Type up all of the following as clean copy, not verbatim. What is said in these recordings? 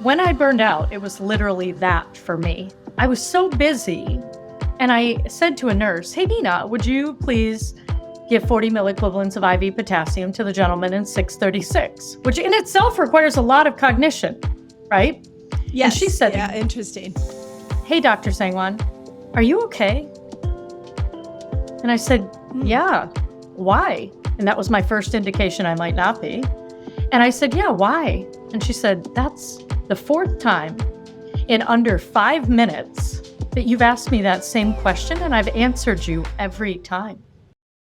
When I burned out, it was literally that for me. I was so busy, and I said to a nurse, "Hey, Nina, would you please give 40 milliequivalents of IV potassium to the gentleman in 636, which in itself requires a lot of cognition, right?" Yes. And she said, "Yeah, interesting. Hey, Dr. Sangwan, are you okay?" And I said, "Yeah, why?" And that was my first indication I might not be. And I said, "Yeah, why?" And she said, "That's the fourth time in under 5 minutes that you've asked me that same question, and I've answered you every time."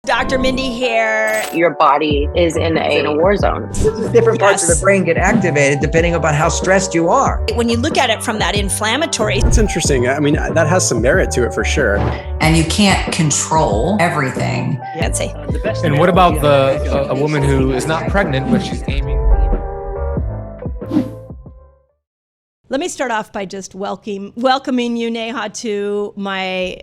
Dr. Mindy here. Your body is in a war zone. Different parts of the brain get activated depending upon how stressed you are. When you look at it from that inflammatory. That's interesting. I mean, that has some merit to it for sure. And you can't control everything. Let's see. And what about a woman who is not pregnant, but she's aiming? Let me start off by just welcoming you, Neha, to my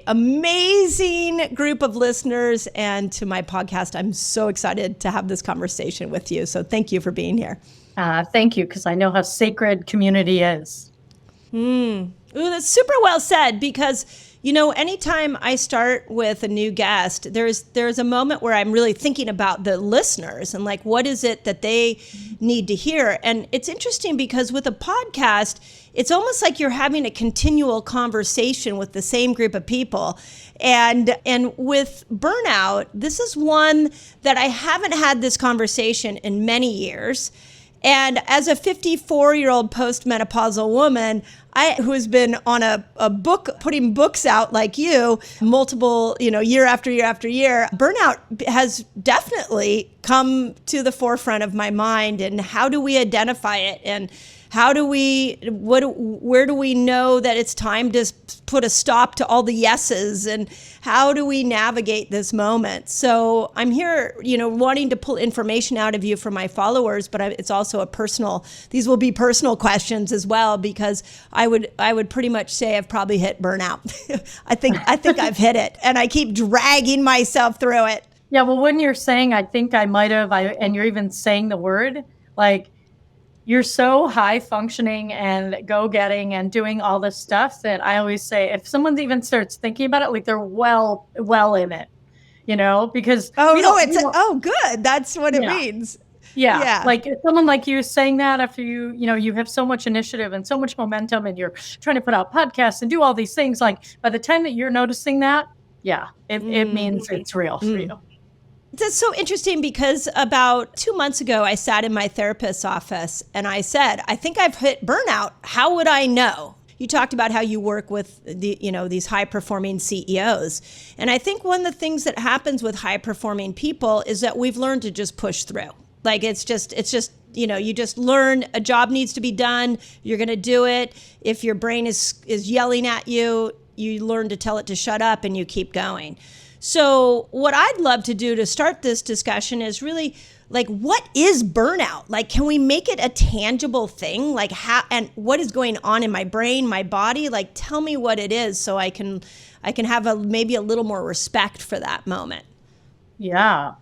amazing group of listeners and to my podcast. I'm so excited to have this conversation with you. So thank you for being here. Thank you, because I know how sacred community is. Ooh, that's super well said, because anytime I start with a new guest, there's a moment where I'm really thinking about the listeners and like, what is it that they need to hear? And it's interesting because with a podcast, it's almost like you're having a continual conversation with the same group of people. And with burnout, this is one that I haven't had this conversation in many years. And as a 54-year-old postmenopausal woman, who has been on a book, putting books out like you, multiple, year after year after year, burnout has definitely come to the forefront of my mind. And how do we identify it? And where do we know that it's time to put a stop to all the yeses? And how do we navigate this moment? So I'm here, wanting to pull information out of you for my followers, but it's also these will be personal questions as well, because I would pretty much say I've probably hit burnout. I think I've hit it, and I keep dragging myself through it. Yeah, well, when you're saying, I think I might have, and you're even saying the word, like, you're so high functioning and go-getting and doing all this stuff that I always say, if someone even starts thinking about it, like they're well in it, because good. That's what it means. Yeah. Like someone like you saying that after you have so much initiative and so much momentum and you're trying to put out podcasts and do all these things. Like by the time that you're noticing that, it means it's real for you. That's so interesting, because about 2 months ago, I sat in my therapist's office and I said, I think I've hit burnout. How would I know? You talked about how you work with these high performing CEOs. And I think one of the things that happens with high performing people is that we've learned to just push through. Like it's just, you just learn a job needs to be done. You're going to do it. If your brain is yelling at you, you learn to tell it to shut up and you keep going. So what I'd love to do to start this discussion is really like, what is burnout? Like, can we make it a tangible thing? Like how, and what is going on in my brain, my body? Like, tell me what it is so I can have maybe a little more respect for that moment. Yeah.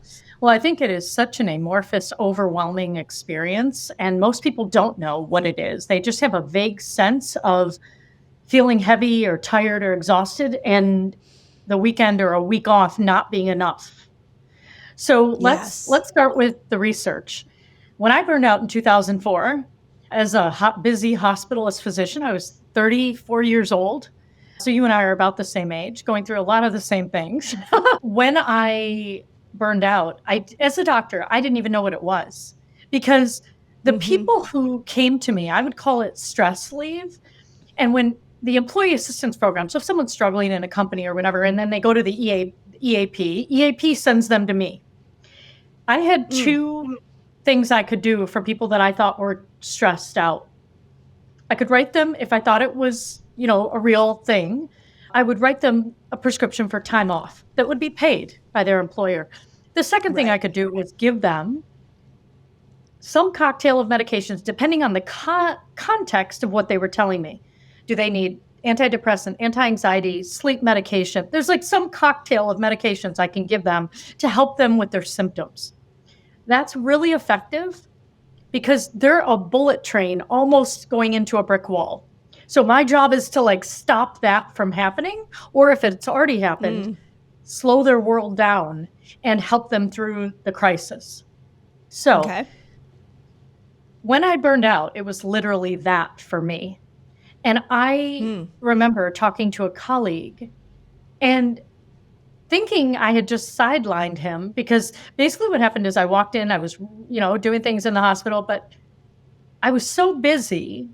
Well, I think it is such an amorphous, overwhelming experience. And most people don't know what it is. They just have a vague sense of feeling heavy or tired or exhausted, and the weekend or a week off not being enough. So let's start with the research. When I burned out in 2004, as a busy hospitalist physician, I was 34 years old. So you and I are about the same age, going through a lot of the same things. When I burned out, as a doctor, I didn't even know what it was, because the people who came to me, I would call it stress leave. And when the employee assistance program, so if someone's struggling in a company or whatever, and then they go to the EAP sends them to me. I had two things I could do for people that I thought were stressed out. I could write them, if I thought it was, a real thing, I would write them a prescription for time off that would be paid by their employer. The second thing I could do was give them some cocktail of medications, depending on the context of what they were telling me. Do they need antidepressant, anti-anxiety, sleep medication? There's like some cocktail of medications I can give them to help them with their symptoms. That's really effective because they're a bullet train almost going into a brick wall. So my job is to like stop that from happening, or if it's already happened, slow their world down and help them through the crisis. So when I burned out, it was literally that for me. And I remember talking to a colleague and thinking I had just sidelined him, because basically what happened is I walked in, I was, doing things in the hospital, but I was so busy.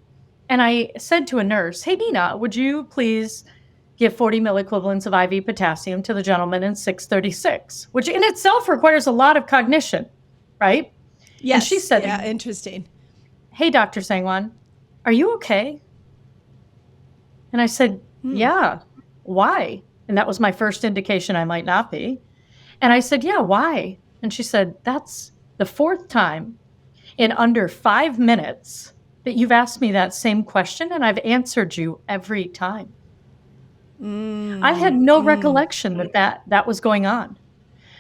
And I said to a nurse, "Hey, Nina, would you please give 40 milliequivalents of IV potassium to the gentleman in 636, which in itself requires a lot of cognition, right?" Yes. And she said, "Yeah, interesting. Hey, Dr. Sangwan, are you okay?" And I said, "Yeah, why?" And that was my first indication I might not be. And I said, "Yeah, why?" And she said, "That's the fourth time in under 5 minutes that you've asked me that same question, and I've answered you every time." I had no recollection that was going on.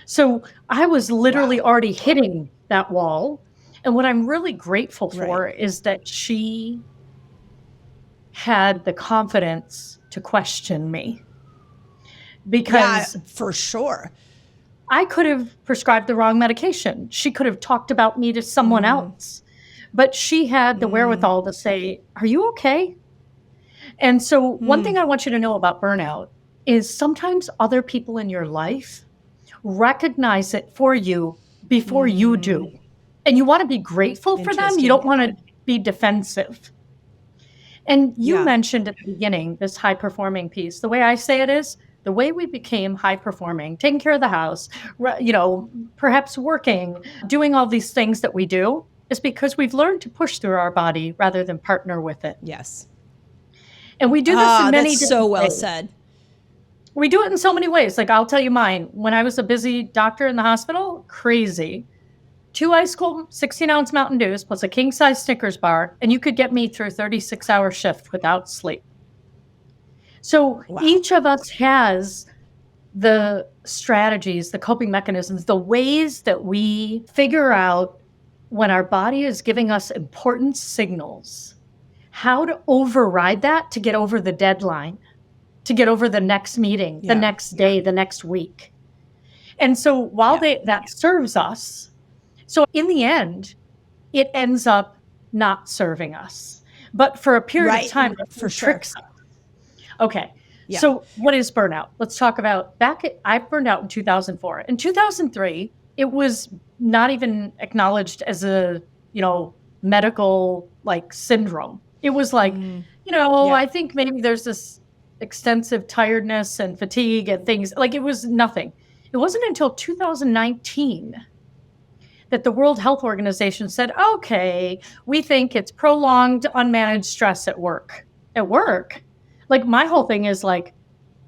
So I was literally already hitting that wall. And what I'm really grateful for is that she had the confidence to question me. Because for sure. I could have prescribed the wrong medication. She could have talked about me to someone else. But she had the wherewithal to say, "Are you okay?" And so one thing I want you to know about burnout is sometimes other people in your life recognize it for you before you do. And you want to be grateful for them. You don't want to be defensive. And you mentioned at the beginning this high performing piece. The way I say it is, the way we became high performing, taking care of the house, perhaps working, doing all these things that we do, is because we've learned to push through our body rather than partner with it. Yes. And we do this in many different so well ways. said. We do it in so many ways. Like, I'll tell you mine. When I was a busy doctor in the hospital, crazy. 2 ice cold 16-ounce Mountain Dews plus a king-size Snickers bar, and you could get me through a 36-hour shift without sleep. So each of us has the strategies, the coping mechanisms, the ways that we figure out when our body is giving us important signals, how to override that to get over the deadline, to get over the next meeting, the next day, the next week. And so while that serves us, so in the end, it ends up not serving us. But for a period of time, it tricks us. Okay. Yeah. So what is burnout? Let's talk about I burned out in 2004. In 2003, it was not even acknowledged as a, medical syndrome. It was like, I think maybe there's this extensive tiredness and fatigue and things. Like, it was nothing. It wasn't until 2019 that the World Health Organization said, okay, we think it's prolonged unmanaged stress at work. At work? Like, my whole thing is like,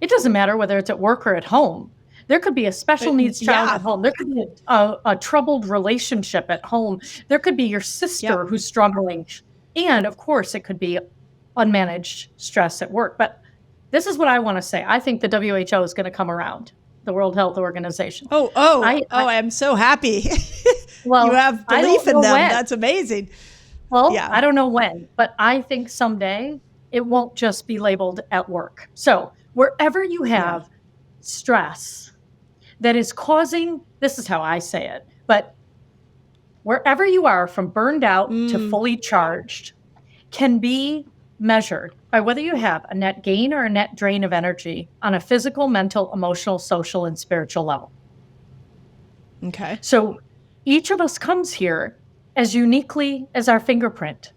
it doesn't matter whether it's at work or at home. There could be a special needs child at home. There could be a troubled relationship at home. There could be your sister who's struggling. And of course, it could be unmanaged stress at work. But this is what I want to say. I think the WHO is going to come around, the World Health Organization. I'm so happy. Well, you have belief in them. When. That's amazing. Well, I don't know when, but I think someday it won't just be labeled at work. So wherever you have stress that is causing, this is how I say it, but wherever you are from burned out to fully charged can be measured by whether you have a net gain or a net drain of energy on a physical, mental, emotional, social, and spiritual level. Okay. So each of us comes here as uniquely as our fingerprint.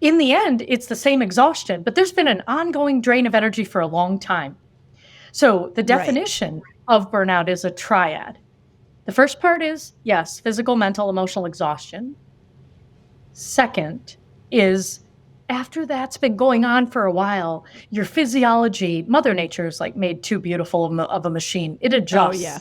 In the end, it's the same exhaustion, but there's been an ongoing drain of energy for a long time. So the definition of burnout is a triad. The first part is, yes, physical, mental, emotional exhaustion. Second is, after that's been going on for a while, your physiology, Mother Nature's made too beautiful of a machine. It adjusts. Oh, yeah.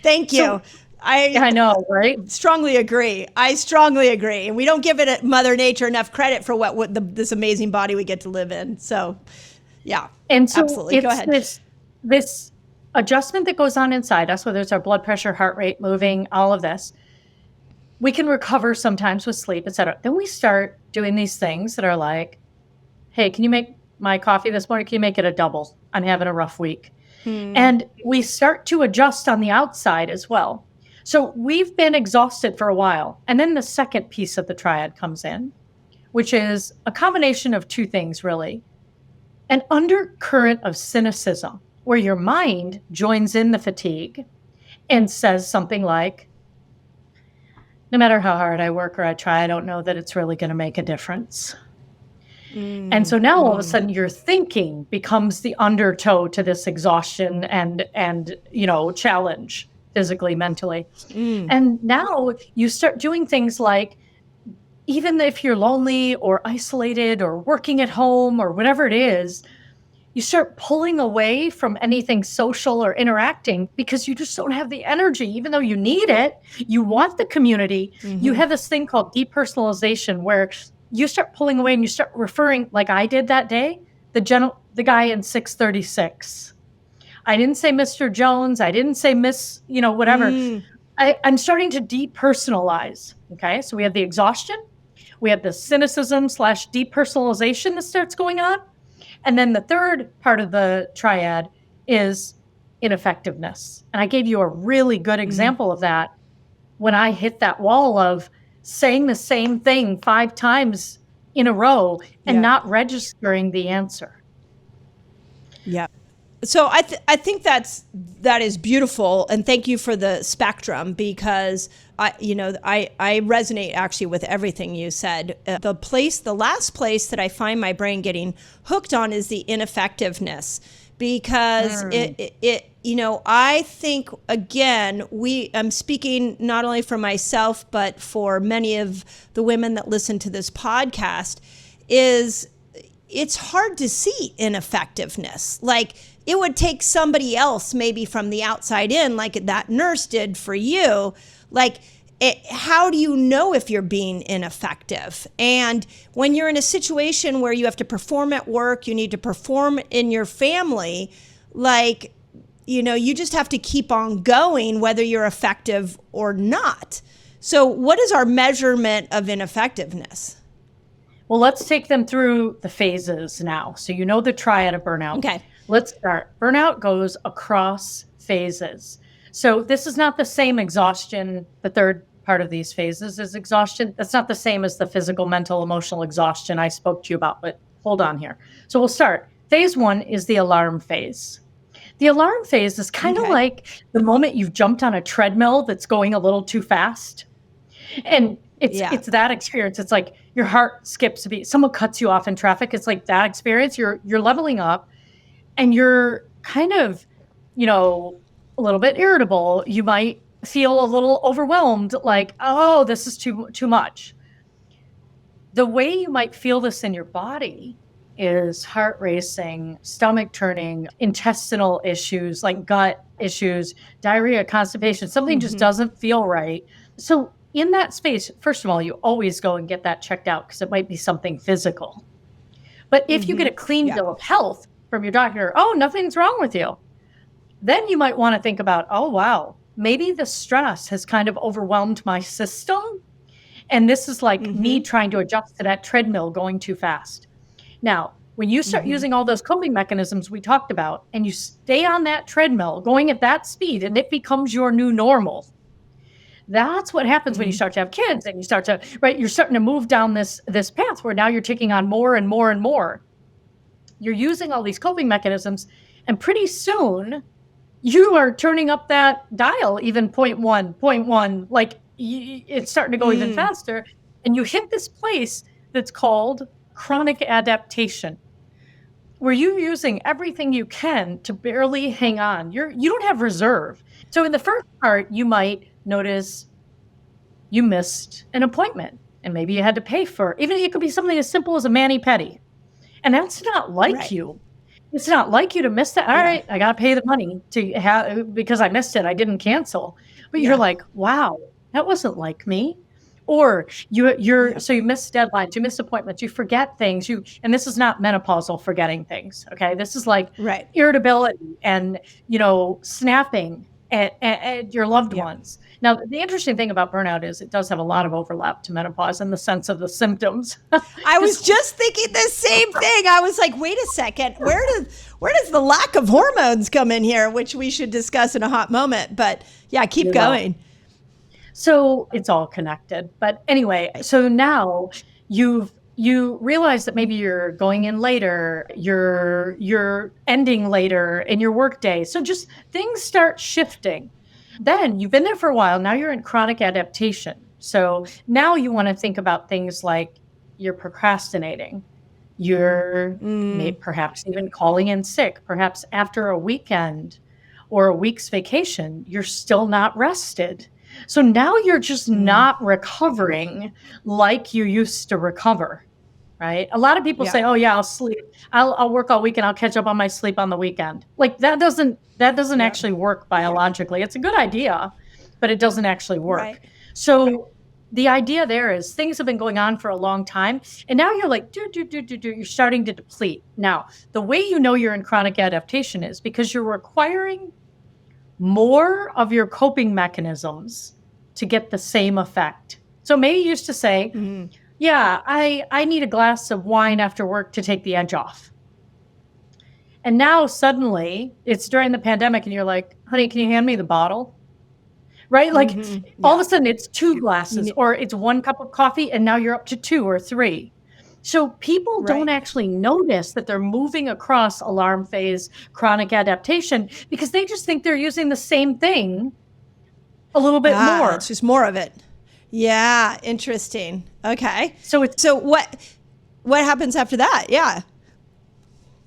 Thank you. So, I know, right? Strongly agree. I strongly agree. And we don't give it Mother Nature enough credit for this amazing body we get to live in. So, yeah. And so absolutely. Go ahead. This adjustment that goes on inside us, whether it's our blood pressure, heart rate, moving, all of this, we can recover sometimes with sleep, etc. Then we start doing these things that are like, hey, can you make my coffee this morning? Can you make it a double? I'm having a rough week. And we start to adjust on the outside as well. So we've been exhausted for a while. And then the second piece of the triad comes in, which is a combination of two things, really. An undercurrent of cynicism, where your mind joins in the fatigue and says something like, no matter how hard I work or I try, I don't know that it's really going to make a difference. And so now all of a sudden your thinking becomes the undertow to this exhaustion and challenge physically, mentally. And now you start doing things like, even if you're lonely or isolated or working at home or whatever it is, you start pulling away from anything social or interacting because you just don't have the energy, even though you need it. You want the community. You have this thing called depersonalization where you start pulling away and you start referring, like I did that day, the guy in 636. I didn't say Mr. Jones. I didn't say Miss, whatever. I'm starting to depersonalize. Okay. So we have the exhaustion. We have the cynicism / depersonalization that starts going on. And then the third part of the triad is ineffectiveness. And I gave you a really good example of that when I hit that wall of saying the same thing 5 times in a row and not registering the answer. Yeah. So I think that is beautiful, and thank you for the spectrum, because I resonate actually with everything you said. The last place that I find my brain getting hooked on is the ineffectiveness, because I think, again, I'm speaking not only for myself but for many of the women that listen to this podcast, is it's hard to see ineffectiveness. Like, it would take somebody else maybe from the outside in, like that nurse did for you. Like, how do you know if you're being ineffective? And when you're in a situation where you have to perform at work, you need to perform in your family, like, you just have to keep on going whether you're effective or not. So what is our measurement of ineffectiveness? Well, let's take them through the phases now. So the triad of burnout. Okay. Let's start. Burnout goes across phases. So this is not the same exhaustion. The third part of these phases is exhaustion. That's not the same as the physical, mental, emotional exhaustion I spoke to you about, but hold on here. So we'll start. Phase 1 is the alarm phase. The alarm phase is kind of like the moment you've jumped on a treadmill that's going a little too fast. And it's that experience. It's like your heart skips a beat. Someone cuts you off in traffic. It's like that experience. You're leveling up. And you're kind of, a little bit irritable. You might feel a little overwhelmed, like, oh, this is too much. The way you might feel this in your body is heart racing, stomach turning, intestinal issues, like gut issues, diarrhea, constipation. Something just doesn't feel right. So in that space, first of all, you always go and get that checked out because it might be something physical. But if you get a clean bill of health from your doctor, oh, nothing's wrong with you, then you might want to think about, oh, wow, maybe the stress has kind of overwhelmed my system. And this is like me trying to adjust to that treadmill going too fast. Now, when you start using all those coping mechanisms we talked about, and you stay on that treadmill going at that speed, and it becomes your new normal, that's what happens when you start to have kids and you start to, you're starting to move down this path where now you're taking on more and more and more. You're using all these coping mechanisms, and pretty soon you are turning up that dial, even 0.1, like it's starting to go even faster. And you hit this place that's called chronic adaptation, where you're using everything you can to barely hang on. You don't have reserve. So in the first part, you might notice you missed an appointment and maybe you had to pay for it. Even it could be something as simple as a mani-pedi. And that's not like you. It's not like you to miss that. All right, I got to pay the money to have because I missed it. I didn't cancel. But you're like, wow, that wasn't like me. Or so you miss deadlines, you miss appointments, you forget things. And this is not menopausal forgetting things. Okay, this is like irritability and snapping and your loved Yeah. ones. Now, the interesting thing about burnout is it does have a lot of overlap to menopause in the sense of the symptoms. I was just thinking the same thing. I was like, wait a second, where does the lack of hormones come in here, which we should discuss in a hot moment. But yeah, keep going. So it's all connected. But anyway, so now you realize that maybe you're going in later, you're ending later in your workday. So just things start shifting. Then you've been there for a while. Now you're in chronic adaptation. So now you want to think about things like you're procrastinating. You're perhaps even calling in sick. Perhaps after a weekend or a week's vacation, you're still not rested. So now you're just not recovering like you used to recover, right? A lot of people say, "Oh yeah, I'll sleep. I'll work all weekend. I'll catch up on my sleep on the weekend." Like that doesn't actually work biologically. It's a good idea, but it doesn't actually work. Right. So the idea there is things have been going on for a long time, and now you're like, you're starting to deplete. Now, the way you know you're in chronic adaptation is because you're requiring more of your coping mechanisms to get the same effect. So maybe you used to say, yeah, I need a glass of wine after work to take the edge off. And now suddenly it's during the pandemic and you're like, honey, can you hand me the bottle? Right? Like all of a sudden it's 2 glasses or it's 1 cup of coffee and now you're up to 2 or 3. So people don't actually notice that they're moving across alarm phase, chronic adaptation, because they just think they're using the same thing a little bit more. It's just more of it. Yeah, interesting. Okay. So what happens after that? Yeah.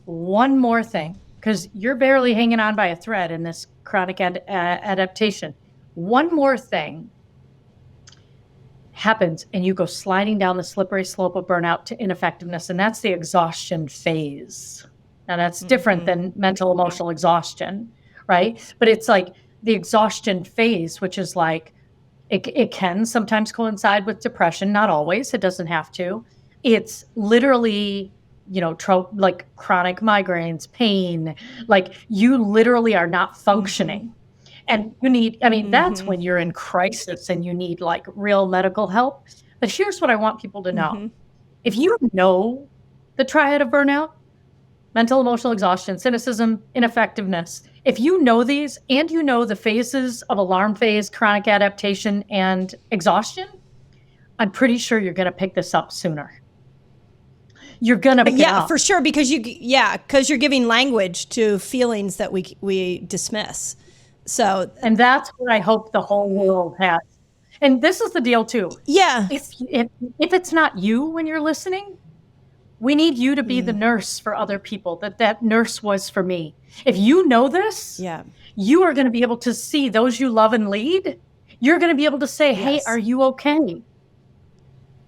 One more thing, because you're barely hanging on by a thread in this chronic adaptation. One more thing happens and you go sliding down the slippery slope of burnout to ineffectiveness, and that's the exhaustion phase. Now that's different than mental emotional exhaustion, right? But it's like the exhaustion phase, which is like it can sometimes coincide with depression, not always, it doesn't have to. It's literally, like chronic migraines, pain, like you literally are not functioning. And you need, that's when you're in crisis and you need like real medical help. But here's what I want people to know. If you know the triad of burnout, mental, emotional exhaustion, cynicism, ineffectiveness, if you know these and you know the phases of alarm phase, chronic adaptation, and exhaustion, I'm pretty sure you're going to pick this up sooner. You're going to pick it up. Yeah, for sure. Because you're giving language to feelings that we dismiss. So, and that's what I hope the whole world has. And this is the deal too. Yeah. If it's not you when you're listening, we need you to be the nurse for other people that nurse was for me. If you know this, you are going to be able to see those you love and lead. You're going to be able to say, hey, are you okay?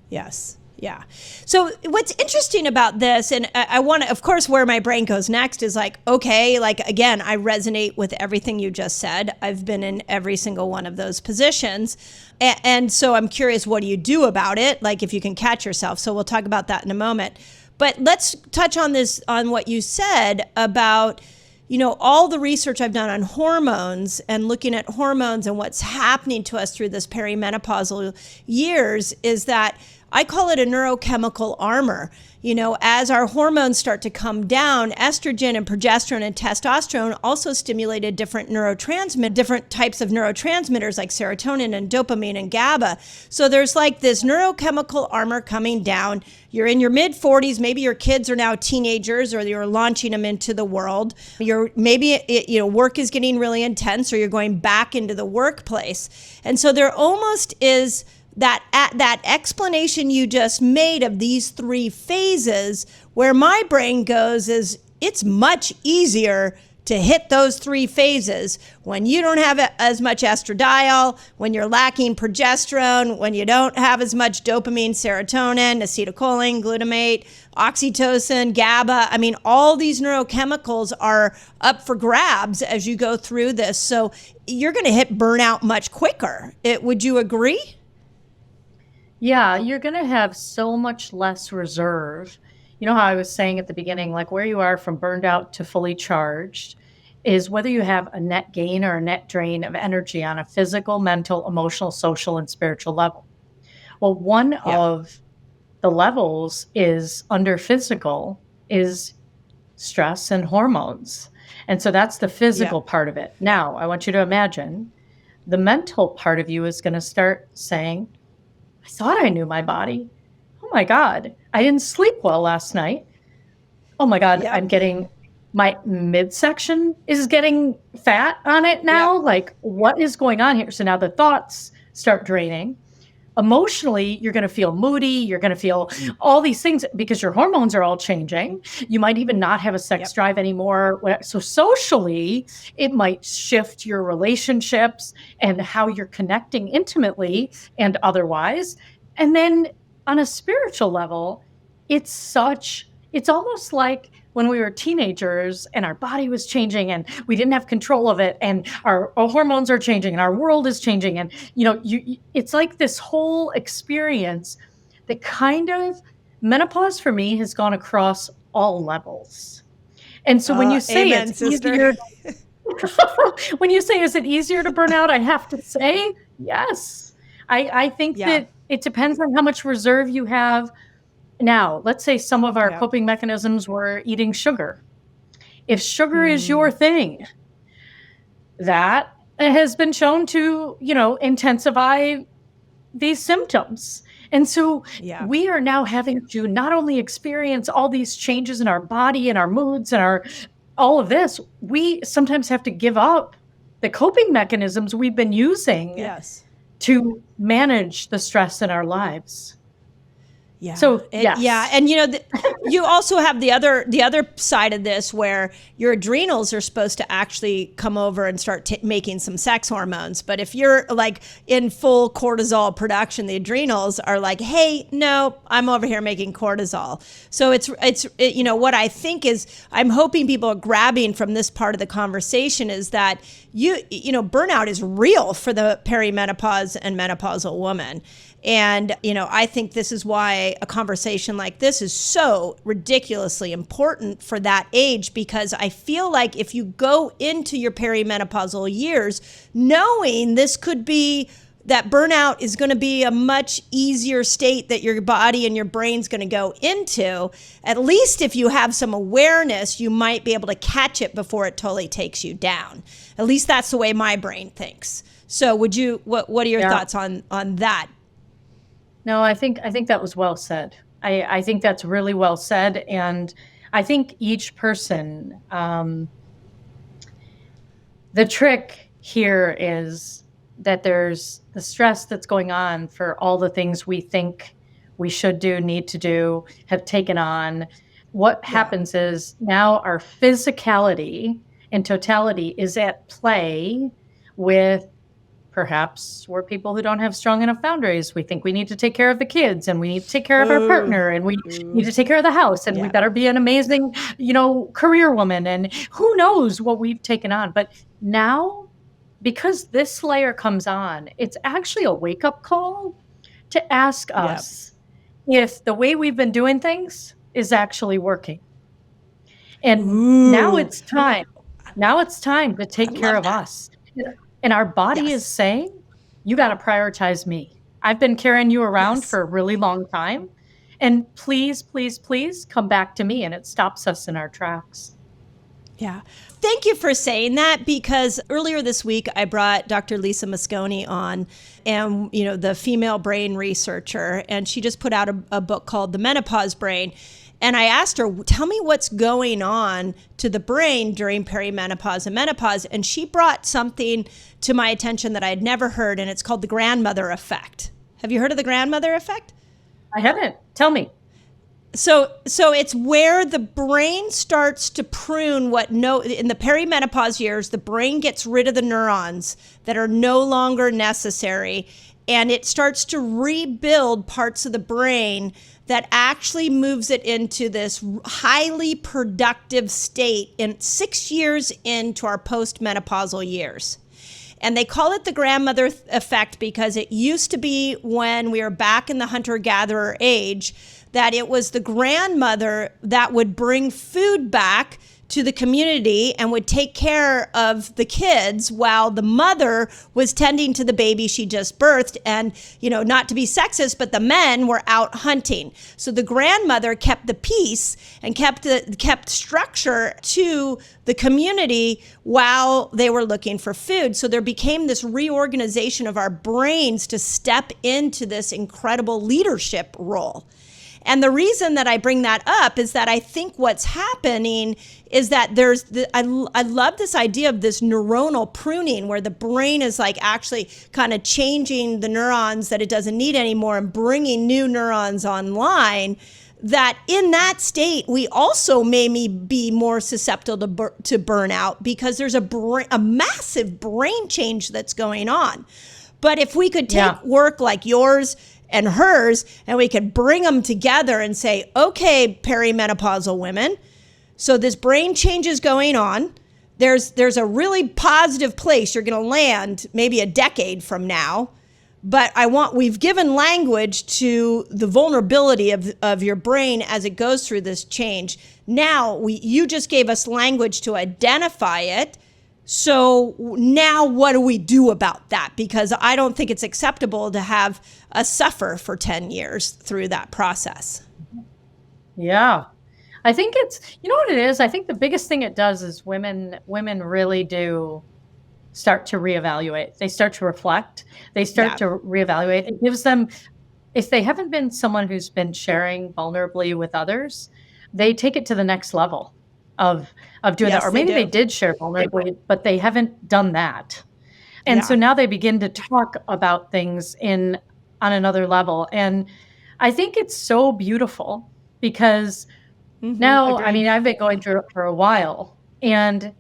Yes. Yeah. So what's interesting about this, and I want to, of course, where my brain goes next is like, okay, like, again, I resonate with everything you just said. I've been in every single one of those positions. And so I'm curious, what do you do about it? Like if you can catch yourself. So we'll talk about that in a moment. But let's touch on this, on what you said about, all the research I've done on hormones and looking at hormones and what's happening to us through this perimenopausal years is that I call it a neurochemical armor. As our hormones start to come down, estrogen and progesterone and testosterone also stimulated different types of neurotransmitters like serotonin and dopamine and GABA. So there's like this neurochemical armor coming down. You're in your mid 40s, maybe your kids are now teenagers or you're launching them into the world. Work is getting really intense or you're going back into the workplace. And so there almost is that explanation you just made of these 3 phases, where my brain goes is it's much easier to hit those 3 phases when you don't have as much estradiol, when you're lacking progesterone, when you don't have as much dopamine, serotonin, acetylcholine, glutamate, oxytocin, GABA. All these neurochemicals are up for grabs as you go through this. So you're going to hit burnout much quicker. Would you agree? Yeah, you're going to have so much less reserve. You know how I was saying at the beginning, like where you are from burned out to fully charged. is whether you have a net gain or a net drain of energy on a physical, mental, emotional, social, and spiritual level. Well, one of the levels is under physical is stress and hormones. And so that's the physical part of it. Now, I want you to imagine the mental part of you is going to start saying, I thought I knew my body. Oh my God, I didn't sleep well last night. Oh my God, I'm getting, my midsection is getting fat on it now. Like, what is going on here? So now the thoughts start draining. Emotionally, you're going to feel moody. You're going to feel all these things because your hormones are all changing. You might even not have a sex drive anymore. So socially, it might shift your relationships and how you're connecting intimately and otherwise. And then on a spiritual level, it's almost like when we were teenagers and our body was changing and we didn't have control of it, and our hormones are changing and our world is changing. And, it's like this whole experience that kind of menopause for me has gone across all levels. And so when you say it's easier, when you say, is it easier to burn out? I have to say, yes. I think that it depends on how much reserve you have. Now, let's say some of our coping mechanisms were eating sugar. If sugar is your thing, that has been shown to, intensify these symptoms. And so we are now having to not only experience all these changes in our body and our moods and all of this, we sometimes have to give up the coping mechanisms we've been using to manage the stress in our lives. Yeah. So and you also have the other side of this where your adrenals are supposed to actually come over and start making some sex hormones. But if you're like in full cortisol production, the adrenals are like, hey, no, I'm over here making cortisol. So it's what I think is, I'm hoping people are grabbing from this part of the conversation is that burnout is real for the perimenopause and menopausal woman. And, I think this is why a conversation like this is so ridiculously important for that age, because I feel like if you go into your perimenopausal years knowing this could be, that burnout is going to be a much easier state that your body and your brain's going to go into, at least if you have some awareness, you might be able to catch it before it totally takes you down. At least that's the way my brain thinks. So what are your thoughts on that? No, I think that was well said. I think that's really well said. And I think each person, the trick here is that there's the stress that's going on for all the things we think we should do, need to do, have taken on. What happens is now our physicality in totality is at play with perhaps we're people who don't have strong enough boundaries. We think we need to take care of the kids and we need to take care of our partner and we need to take care of the house and we better be an amazing, career woman, and who knows what we've taken on. But now, because this layer comes on, it's actually a wake-up call to ask us if the way we've been doing things is actually working. And now it's time. Now it's time to take care of us. And our body is saying, you got to prioritize me. I've been carrying you around for a really long time. And please, please, please come back to me. And it stops us in our tracks. Yeah. Thank you for saying that, because earlier this week, I brought Dr. Lisa Mosconi on, and, the female brain researcher, and she just put out a book called The Menopause Brain. And I asked her, tell me what's going on to the brain during perimenopause and menopause. And she brought something to my attention that I had never heard, and it's called the grandmother effect. Have you heard of the grandmother effect? I haven't. Tell me. So it's where the brain starts to prune in the perimenopause years, the brain gets rid of the neurons that are no longer necessary, and it starts to rebuild parts of the brain that actually moves it into this highly productive state in 6 years into our postmenopausal years. And they call it the grandmother effect because it used to be, when we were back in the hunter-gatherer age, that it was the grandmother that would bring food back to the community and would take care of the kids while the mother was tending to the baby she just birthed. And, not to be sexist, but the men were out hunting. So the grandmother kept the peace and kept structure to the community while they were looking for food. So there became this reorganization of our brains to step into this incredible leadership role. And the reason that I bring that up is that I think what's happening is that I love this idea of this neuronal pruning where the brain is like actually kind of changing the neurons that it doesn't need anymore and bringing new neurons online. That in that state, we also may be more susceptible to burnout because there's a massive brain change that's going on. But if we could take work like yours and hers, and we could bring them together and say, okay, perimenopausal women, so this brain change is going on. There's a really positive place you're going to land maybe a decade from now. But we've given language to the vulnerability of your brain as it goes through this change. Now, you just gave us language to identify it. So now what do we do about that? Because I don't think it's acceptable to have us suffer for 10 years through that process. Yeah. I think what it is? I think the biggest thing it does is women really do start to reevaluate. They start to reflect. They start to reevaluate. It gives them, if they haven't been someone who's been sharing vulnerably with others, they take it to the next level of doing that. Or maybe they did share vulnerably, but they haven't done that. And so now they begin to talk about things on another level. And I think it's so beautiful because now, I mean, I've been going through it for a while, and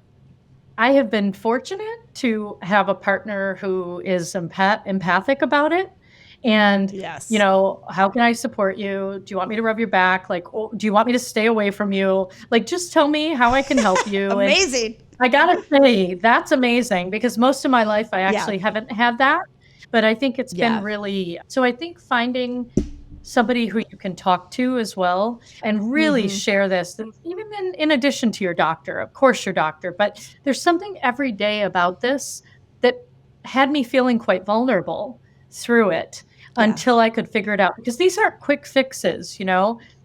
I have been fortunate to have a partner who is empathic about it. And, how can I support you? Do you want me to rub your back? Like, do you want me to stay away from you? Like, just tell me how I can help you. Amazing. And I gotta say, that's amazing because most of my life I actually haven't had that. But I think it's been really, so I think finding somebody who you can talk to as well and really share this, even in addition to your doctor, of course your doctor, but there's something every day about this that had me feeling quite vulnerable through it until I could figure it out. Because these aren't quick fixes,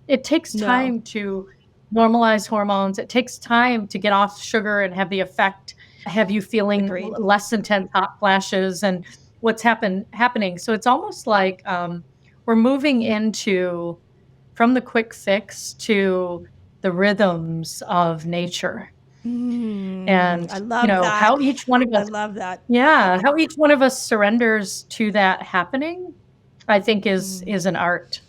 It takes time to normalize hormones. It takes time to get off sugar and have the effect, have you feeling less intense hot flashes and what's happening. So it's almost like we're moving from the quick fix to the rhythms of nature. And I love that. How each one of us, I love that. Yeah, how each one of us surrenders to that happening, I think is an art.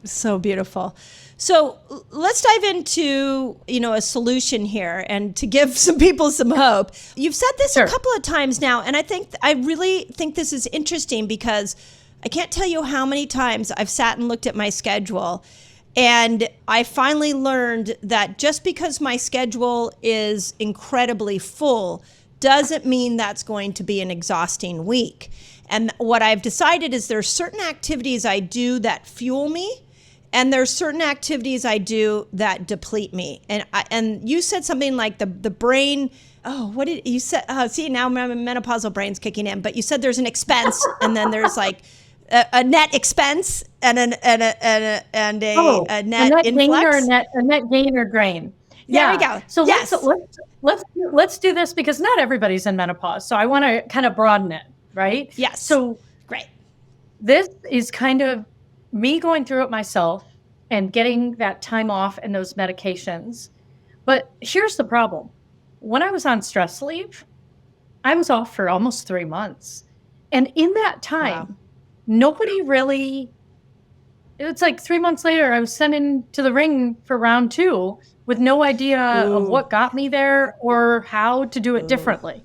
So beautiful. So let's dive into, a solution here and to give some people some hope. You've said this a couple of times now, and I really think this is interesting because I can't tell you how many times I've sat and looked at my schedule. And I finally learned that just because my schedule is incredibly full doesn't mean that's going to be an exhausting week. And what I've decided is there's certain activities I do that fuel me, and there's certain activities I do that deplete me. And you said something like the brain. Oh, what did you say? See, now my menopausal brain's kicking in. But you said there's an expense, and then there's like a net expense and a net influx. A net gain or drain. There we go. So let's do this because not everybody's in menopause. So I want to kind of broaden it, right? Yes. So great. This is kind of me going through it myself and getting that time off and those medications. But here's the problem. When I was on stress leave, I was off for almost 3 months. And in that time, nobody really, it's like 3 months later, I was sent into the ring for round 2 with no idea of what got me there or how to do it differently.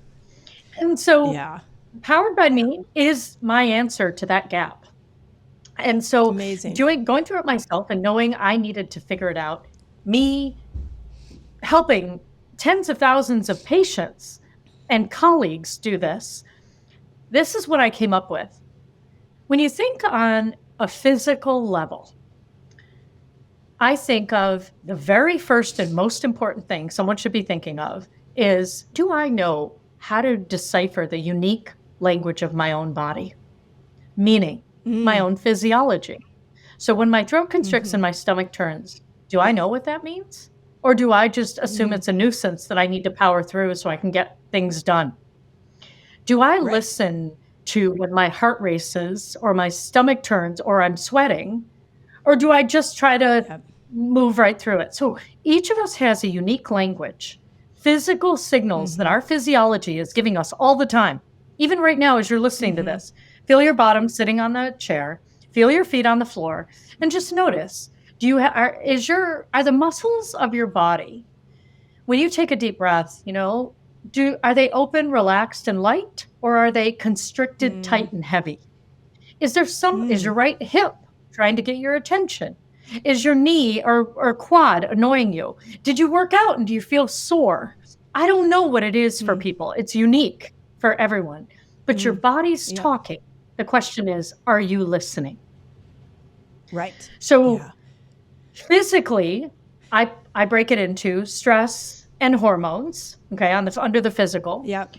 And so Powered by Me is my answer to that gap. And so going through it myself and knowing I needed to figure it out, me helping tens of thousands of patients and colleagues do this, this is what I came up with. When you think on a physical level, I think of the very first and most important thing someone should be thinking of is, do I know how to decipher the unique language of my own body? Meaning my own physiology. So when my throat constricts and my stomach turns, do I know what that means? Or do I just assume it's a nuisance that I need to power through so I can get things done? Do I listen to when my heart races or my stomach turns or I'm sweating? Or do I just try to move right through it? So each of us has a unique language, physical signals that our physiology is giving us all the time. Even right now, as you're listening to this, feel your bottom sitting on the chair, feel your feet on the floor, and just notice, are the muscles of your body, when you take a deep breath, are they open, relaxed, and light, or are they constricted, tight, and heavy? Is your right hip trying to get your attention? Is your knee or quad annoying you? Did you work out and do you feel sore? I don't know what it is for people. It's unique for everyone, but your body's talking. The question is, are you listening? Right. So physically, I break it into stress and hormones, okay, under the physical. Yep.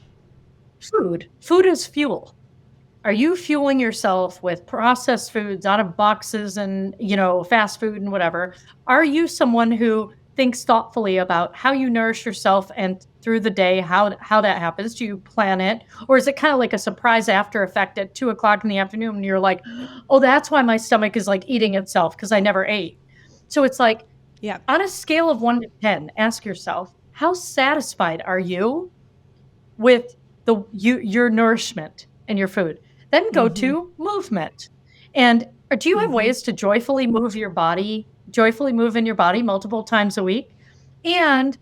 Food is fuel. Are you fueling yourself with processed foods out of boxes and, fast food and whatever? Are you someone who thinks thoughtfully about how you nourish yourself and through the day, how that happens? Do you plan it? Or is it kind of like a surprise after effect at 2:00 in the afternoon and you're like, oh, that's why my stomach is like eating itself because I never ate. So it's like, on a scale of 1 to 10, ask yourself, how satisfied are you with your nourishment and your food? Then go to movement. And do you have ways to joyfully move in your body multiple times a week? And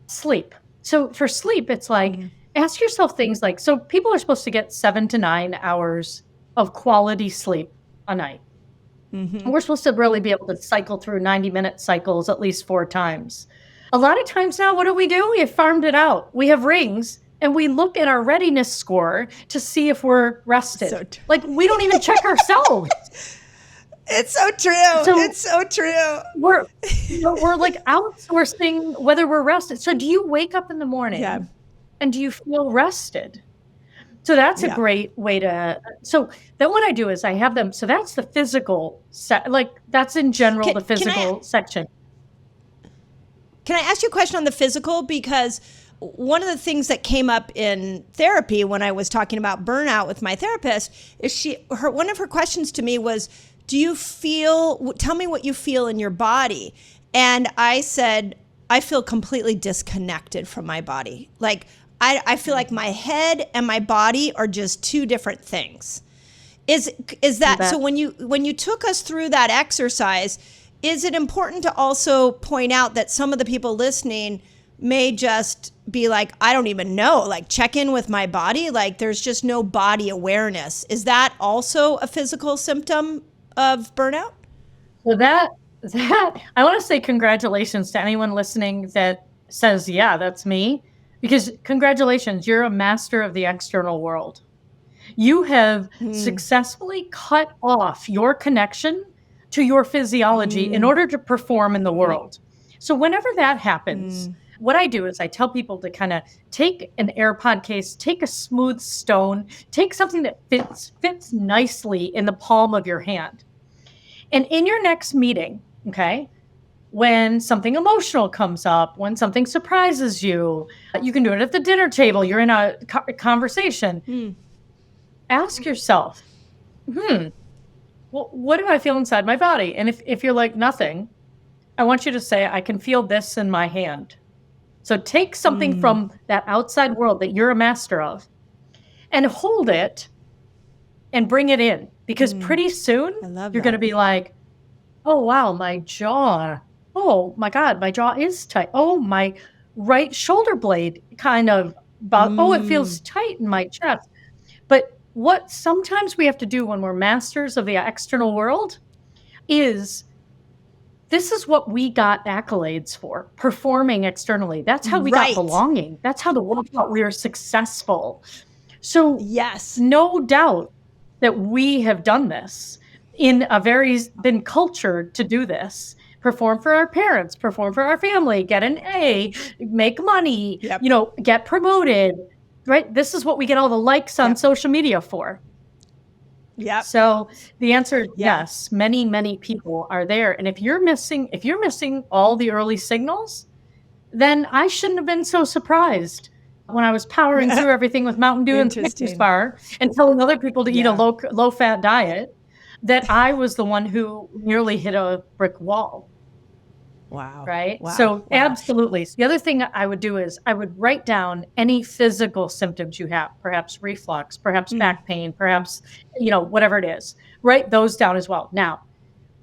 sleep. So for sleep, it's like, ask yourself things like, so people are supposed to get 7 to 9 hours of quality sleep a night. We're supposed to really be able to cycle through 90-minute cycles at least 4 times. A lot of times now, what do? We have farmed it out. We have rings. And we look at our readiness score to see if we're rested. We don't even check ourselves. It's so true. It's so true. We're like outsourcing whether we're rested. So do you wake up in the morning and do you feel rested? So that's a great way to. So then what I do is I have them. So that's the physical that's in general the physical section. Can I ask you a question on the physical? Because one of the things that came up in therapy when I was talking about burnout with my therapist is one of her questions to me was, tell me what you feel in your body. And I said, I feel completely disconnected from my body. Like I feel like my head and my body are just two different things. Is that so? When you took us through that exercise, is it important to also point out that some of the people listening may just be like, I don't even know, like check in with my body. Like there's just no body awareness. Is that also a physical symptom of burnout? Well, that I want to say congratulations to anyone listening that says, yeah, that's me, because congratulations, you're a master of the external world. You have successfully cut off your connection to your physiology in order to perform in the world. So whenever that happens, what I do is I tell people to kind of take an AirPod case, take a smooth stone, take something that fits nicely in the palm of your hand. And in your next meeting, okay, when something emotional comes up, when something surprises you, you can do it at the dinner table, you're in a conversation. Ask yourself, well, what do I feel inside my body? And if you're like, nothing, I want you to say, I can feel this in my hand. So take something from that outside world that you're a master of and hold it and bring it in. Because pretty soon you're going to be like, oh, wow, my jaw. Oh, my God, my jaw is tight. Oh, my right shoulder blade kind of, it feels tight in my chest. But what sometimes we have to do when we're masters of the external world is, this is what we got accolades for, performing externally. That's how we got belonging. That's how the world thought we were successful. So yes, no doubt that we have done this been cultured to do this, perform for our parents, perform for our family, get an A, make money, Yep. Get promoted, right? This is what we get all the likes on social media for. Yep. So the answer is Yeah. yes, many, many people are there. And if you're missing all the early signals, then I shouldn't have been so surprised when I was powering through everything with Mountain Dew and Snickers Interesting. bar and telling other people to eat a Yeah. low fat diet, that I was the one who nearly hit a brick wall. Wow. Right. Wow. So Wow. absolutely. The other thing I would do is I would write down any physical symptoms you have, perhaps reflux, perhaps back pain, perhaps, whatever it is. Write those down as well. Now,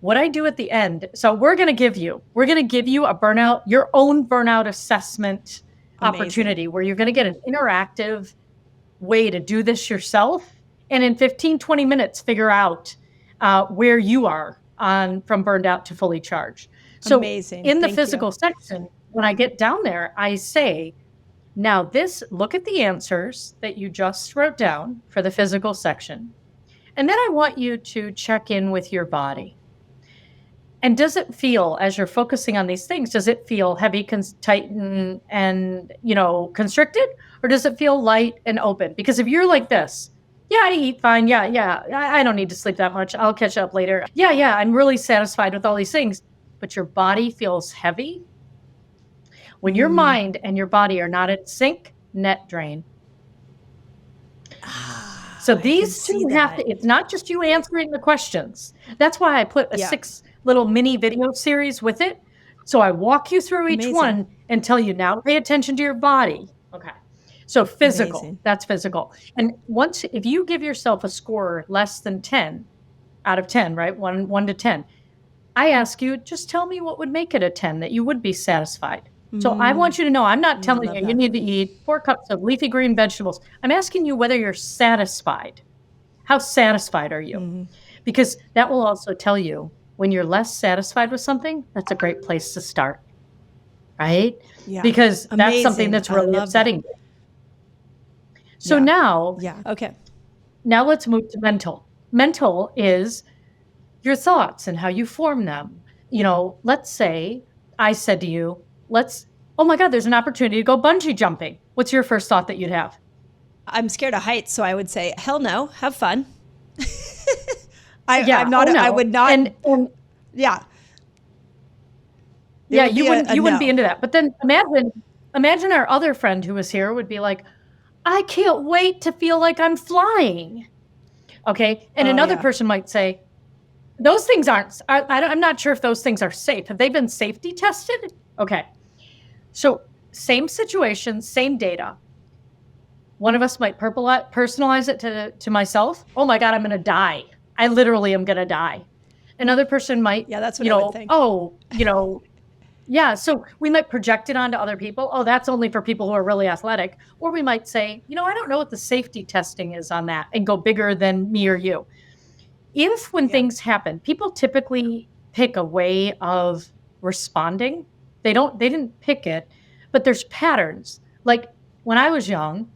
what I do at the end, so we're going to give you your own burnout assessment opportunity where you're going to get an interactive way to do this yourself. And in 15, 20 minutes, figure out where you are from burned out to fully charged. So Amazing. in the Thank physical section, when I get down there, I say, now look at the answers that you just wrote down for the physical section. And then I want you to check in with your body. And does it feel, as you're focusing on these things, does it feel heavy, tight, and constricted? Or does it feel light and open? Because if you're like this, yeah, I eat fine. Yeah. I don't need to sleep that much. I'll catch up later. Yeah, I'm really satisfied with all these things. But your body feels heavy. When your mind and your body are not in sync, net drain. So these two have to, it's not just you answering the questions. That's why I put a 6 little mini video series with it. So I walk you through each one and tell you, now pay attention to your body. Okay. So physical, that's physical. And if you give yourself a score less than 10 out of 10, right? 1 to 10, I ask you, just tell me what would make it a 10 that you would be satisfied. So I want you to know, I'm not telling you need to eat 4 cups of leafy green vegetables. I'm asking you whether you're satisfied. How satisfied are you? Because that will also tell you when you're less satisfied with something, that's a great place to start, right? Yeah. Because that's something that's really upsetting you. So now let's move to mental. Mental is your thoughts and how you form them. Let's say I said to you, oh my God, there's an opportunity to go bungee jumping. What's your first thought that you'd have? I'm scared of heights, so I would say, hell no, have fun. I'm not, I would not. You wouldn't be into that. But then imagine our other friend who was here would be like, I can't wait to feel like I'm flying. Okay. And another person might say, those things I'm not sure if those things are safe. Have they been safety tested? Okay. So same situation, same data. One of us might personalize it to myself. Oh my God, I'm going to die. I literally am going to die. Another person might, that's what I would think. So we might project it onto other people. Oh, that's only for people who are really athletic. Or we might say, I don't know what the safety testing is on that, and go bigger than me or you. When things happen, people typically pick a way of responding. They didn't pick it, but there's patterns. Like when I was young,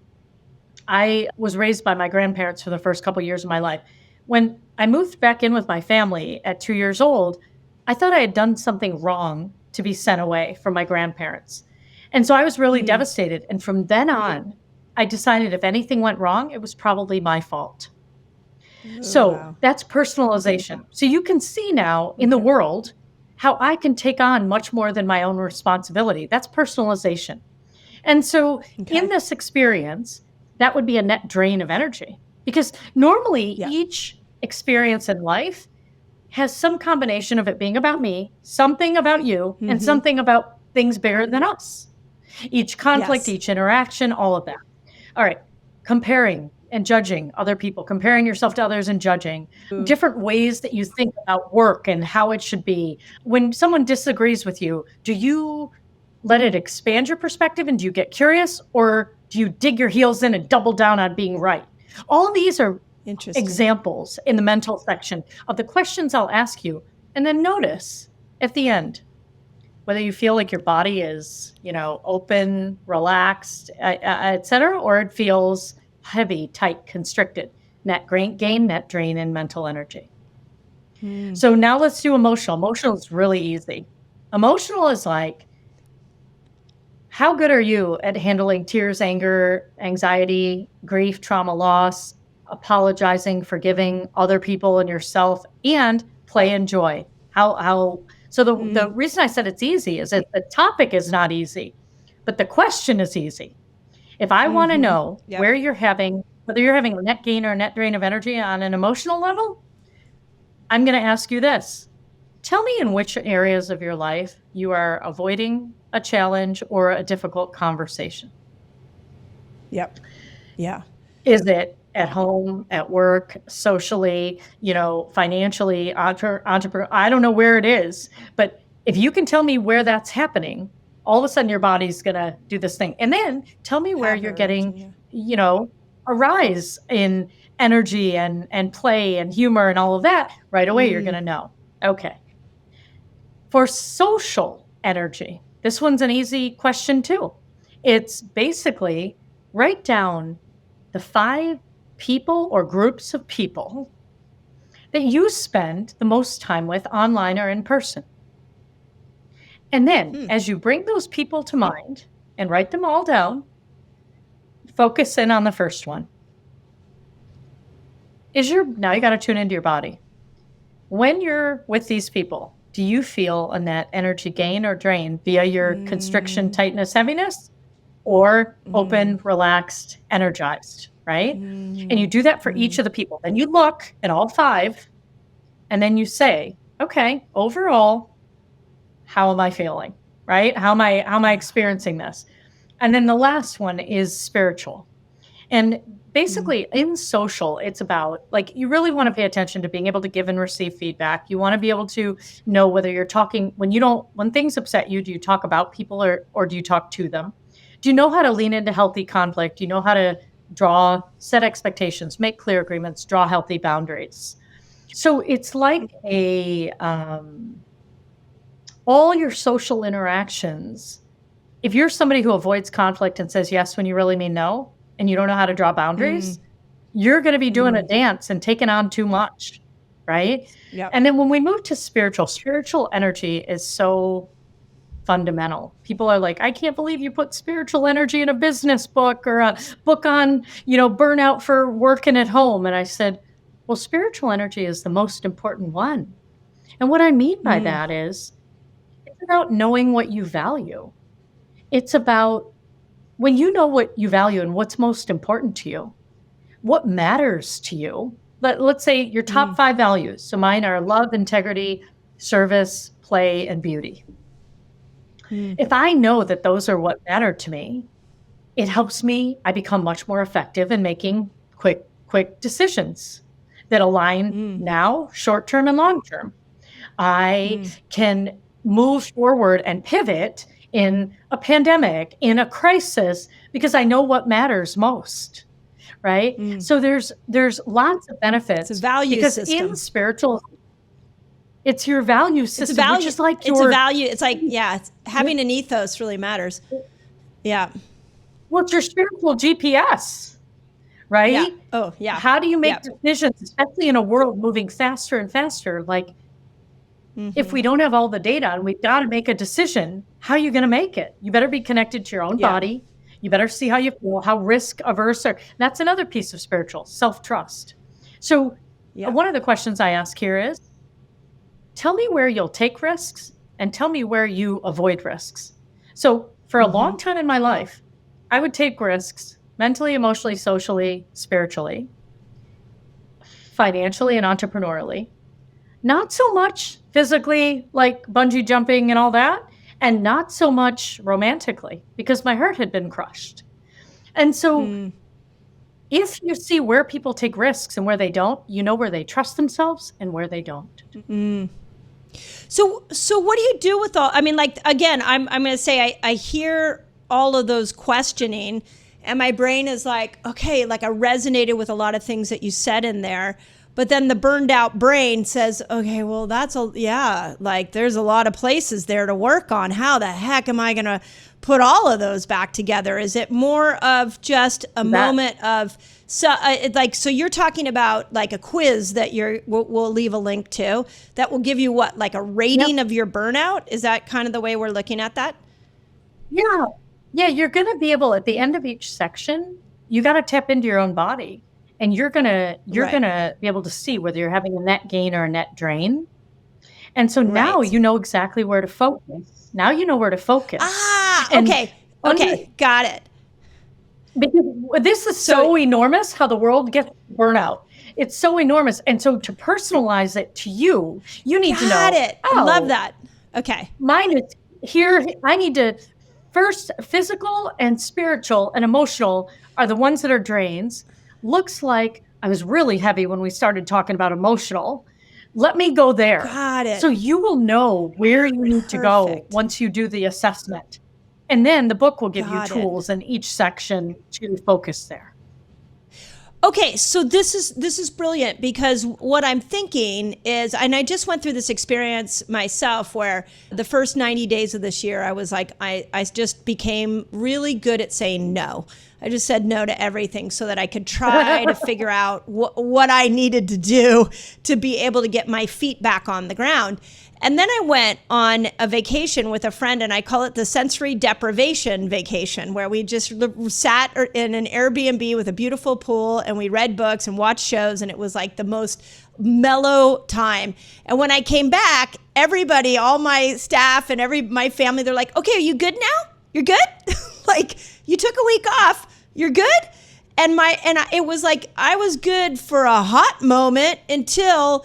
I was raised by my grandparents for the first couple years of my life. When I moved back in with my family at 2 years old, I thought I had done something wrong to be sent away from my grandparents. And so I was really devastated. And from then on, I decided if anything went wrong, it was probably my fault. That's personalization. So you can see now in the world how I can take on much more than my own responsibility. That's personalization. And so in this experience, that would be a net drain of energy, because normally each experience in life has some combination of it being about me, something about you, and something about things bigger than us. Each conflict, each interaction, all of that. All right. Comparing and judging other people, comparing yourself to others and judging, different ways that you think about work and how it should be. When someone disagrees with you, do you let it expand your perspective and do you get curious, or do you dig your heels in and double down on being right? All of these are examples in the mental section of the questions I'll ask you. And then notice at the end, whether you feel like your body is, open, relaxed, et cetera, or it feels heavy, tight, constricted. Net gain, net drain, and mental energy. So now let's do emotional. Emotional is really easy. Emotional is like, how good are you at handling tears, anger, anxiety, grief, trauma, loss, apologizing, forgiving other people and yourself, and play and joy? So the reason I said it's easy is that the topic is not easy, but the question is easy. If I want to know whether you're having a net gain or a net drain of energy on an emotional level, I'm going to ask you this. Tell me in which areas of your life you are avoiding a challenge or a difficult conversation. Yep. Yeah. Is it at home, at work, socially, financially, entrepreneur? I don't know where it is, but if you can tell me where that's happening, all of a sudden your body's going to do this thing. And then tell me where you're getting, a rise in energy and play and humor and all of that. Right away, you're going to know. Okay. For social energy, this one's an easy question too. It's basically write down the 5 people or groups of people that you spend the most time with online or in person. And then as you bring those people to mind and write them all down, focus in on the first one. Now you got to tune into your body. When you're with these people, do you feel a net energy gain or drain via your constriction, tightness, heaviness, or open, relaxed, energized, right? And you do that for each of the people. Then you look at all 5, and then you say, okay, overall, how am I feeling, right? How am I experiencing this? And then the last one is spiritual. And basically in social, it's about you really want to pay attention to being able to give and receive feedback. You want to be able to know whether you're talking, when things upset you, do you talk about people or do you talk to them? Do you know how to lean into healthy conflict? Do you know how to set expectations, make clear agreements, draw healthy boundaries? So it's like all your social interactions, if you're somebody who avoids conflict and says yes when you really mean no, and you don't know how to draw boundaries, you're going to be doing a dance and taking on too much, right? Yep. And then when we move to spiritual energy is so fundamental. People are like, I can't believe you put spiritual energy in a business book or a book on, burnout for working at home. And I said, well, spiritual energy is the most important one. And what I mean by that is it's about knowing what you value. It's about when you know what you value and what's most important to you, what matters to you. Let's say your top 5 values. So mine are love, integrity, service, play, and beauty. If I know that those are what matter to me, it helps me. I become much more effective in making quick decisions that align now, short term and long term. I can move forward and pivot in a pandemic, in a crisis, because I know what matters most, right? So there's lots of benefits. It's a value because system. In spiritual, it's your value system, which is like it's a value. It's like, having an ethos really matters. Yeah. Well, it's your spiritual GPS, right? Yeah. Oh, yeah. How do you make decisions, especially in a world moving faster and faster? If we don't have all the data and we've got to make a decision, how are you going to make it? You better be connected to your own body. You better see how you feel, how risk averse are. That's another piece of spiritual, self-trust. So one of the questions I ask here is, tell me where you'll take risks and tell me where you avoid risks. So for a long time in my life, I would take risks mentally, emotionally, socially, spiritually, financially, and entrepreneurially. Not so much physically, like bungee jumping and all that, and not so much romantically, because my heart had been crushed. And so if you see where people take risks and where they don't, you know where they trust themselves and where they don't. So what do you do with all, again, I'm going to say I hear all of those questioning and my brain is like, okay, I resonated with a lot of things that you said in there. But then the burned out brain says, okay, well, there's a lot of places there to work on. How the heck am I going to put all of those back together? Is it more of just a moment of, so you're talking about like a quiz that we'll leave a link to that will give you what, like a rating of your burnout? Is that kind of the way we're looking at that? Yeah. Yeah. You're going to be able, at the end of each section, you got to tap into your own body, and you're going to be able to see whether you're having a net gain or a net drain. And so now you know exactly where to focus. Now you know where to focus. Okay. Got it. Because this is so enormous how the world gets burnout. It's so enormous. And so to personalize it to you, you need to know. Got it. I love that. Okay. Mine is here. I need to first, physical and spiritual and emotional are the ones that are drains. Looks like I was really heavy when we started talking about emotional. Let me go there. Got it. So you will know where you need to go once you do the assessment. And then the book will give you tools in each section to focus there. Okay, so this is brilliant, because what I'm thinking is, and I just went through this experience myself where the first 90 days of this year, I was like, I just became really good at saying no. I just said no to everything so that I could try to figure out what I needed to do to be able to get my feet back on the ground. And then I went on a vacation with a friend, and I call it the sensory deprivation vacation, where we just sat in an Airbnb with a beautiful pool, and we read books and watched shows, and it was like the most mellow time. And when I came back, everybody, all my staff and my family, they're like, okay, are you good now? You're good? Like, you took a week off. You're good? It was like I was good for a hot moment until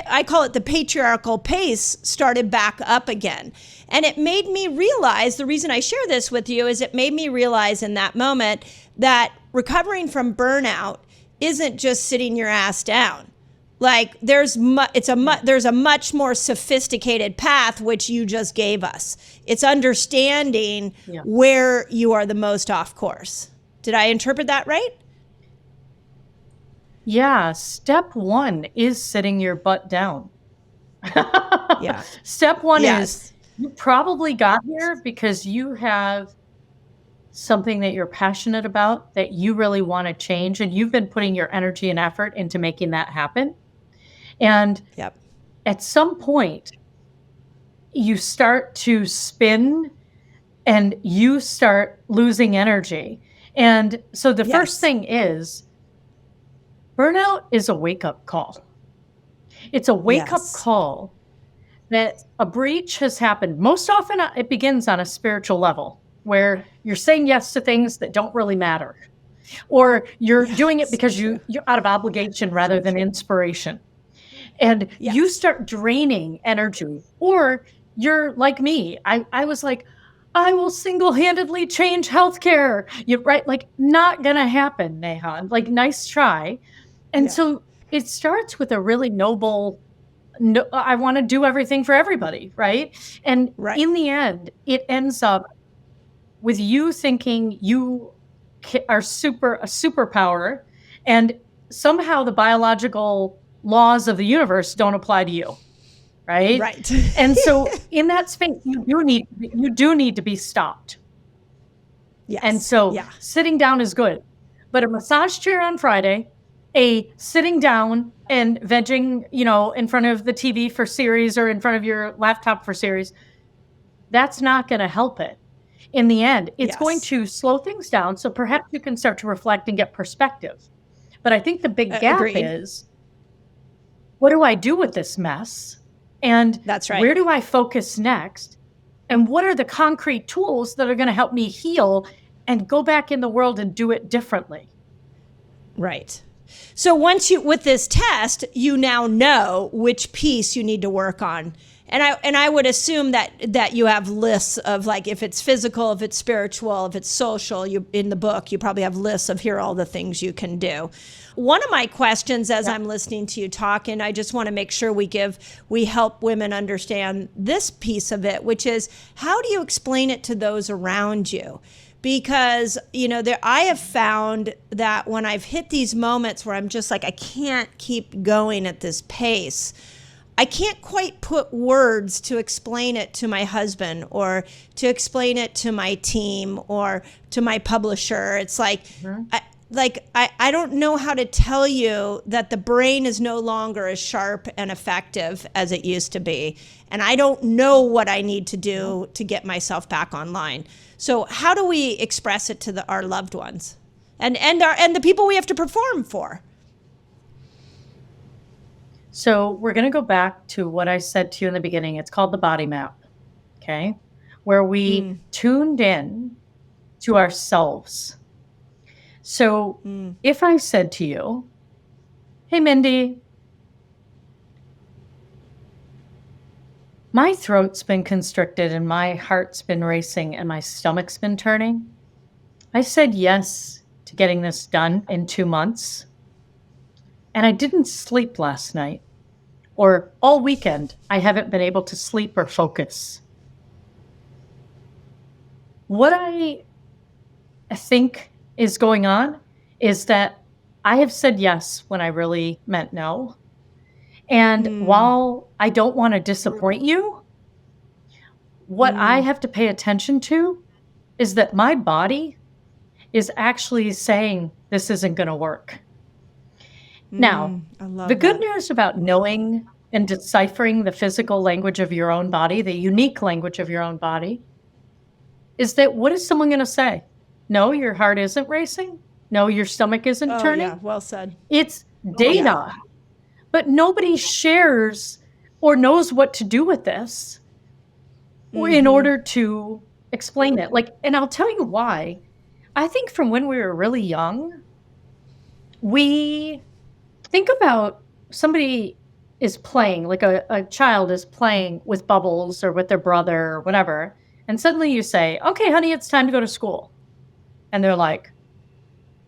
I call it the patriarchal pace started back up again. And it made me realize, the reason I share this with you is it made me realize in that moment that recovering from burnout isn't just sitting your ass down. Like there's a much more sophisticated path, which you just gave us. It's understanding where you are the most off course. Did I interpret that right? Yeah, step one is sitting your butt down. Yeah. Step one is you probably got here because you have something that you're passionate about that you really want to change, and you've been putting your energy and effort into making that happen. And at some point, you start to spin and you start losing energy. And so the first thing is, burnout is a wake-up call. It's a wake-up call that a breach has happened. Most often it begins on a spiritual level where you're saying yes to things that don't really matter. Or you're doing it because you're out of obligation rather than inspiration. And you start draining energy. Or you're like me. I was like, I will single-handedly change healthcare. You're right, like not gonna happen, Neha. Like nice try. And so it starts with a really noble, I want to do everything for everybody, right? And in the end, it ends up with you thinking you are a superpower, and somehow the biological laws of the universe don't apply to you, right? Right. And so in that space, you do need to be stopped. Yes. And so sitting down is good, but a massage chair on Friday, a sitting down and vegging, in front of the TV for series or in front of your laptop for series, that's not going to help it. In the end, it's going to slow things down. So perhaps you can start to reflect and get perspective. But I think the big gap is, what do I do with this mess? And where do I focus next? And what are the concrete tools that are going to help me heal and go back in the world and do it differently? Right. So with this test, you now know which piece you need to work on. And I would assume that you have lists of, like, if it's physical, if it's spiritual, if it's social, in the book, you probably have lists of here are all the things you can do. One of my questions as I'm listening to you talk, and I just want to make sure we help women understand this piece of it, which is, how do you explain it to those around you? because, I have found that when I've hit these moments where I'm just like, I can't keep going at this pace, I can't quite put words to explain it to my husband or to explain it to my team or to my publisher. It's like, I don't know how to tell you that the brain is no longer as sharp and effective as it used to be. And I don't know what I need to do to get myself back online. So how do we express it to our loved ones and the people we have to perform for? So we're going to go back to what I said to you in the beginning. It's called the body map, okay? Where we tuned in to ourselves. So if I said to you, hey, Mindy, my throat's been constricted and my heart's been racing and my stomach's been turning. I said yes to getting this done in 2 months. And I didn't sleep last night. Or all weekend, I haven't been able to sleep or focus. What I think is going on is that I have said yes when I really meant no. And while I don't want to disappoint you, what I have to pay attention to is that my body is actually saying this isn't going to work. Now, the good news about knowing and deciphering the physical language of your own body, the unique language of your own body, is that what is someone going to say? No, your heart isn't racing. No, your stomach isn't turning. Yeah, well said. It's data. But nobody shares or knows what to do with this in order to explain it. And I'll tell you why. I think from when we were really young, we think about somebody is playing, like a child is playing with bubbles or with their brother or whatever. And suddenly you say, okay, honey, it's time to go to school. And they're like,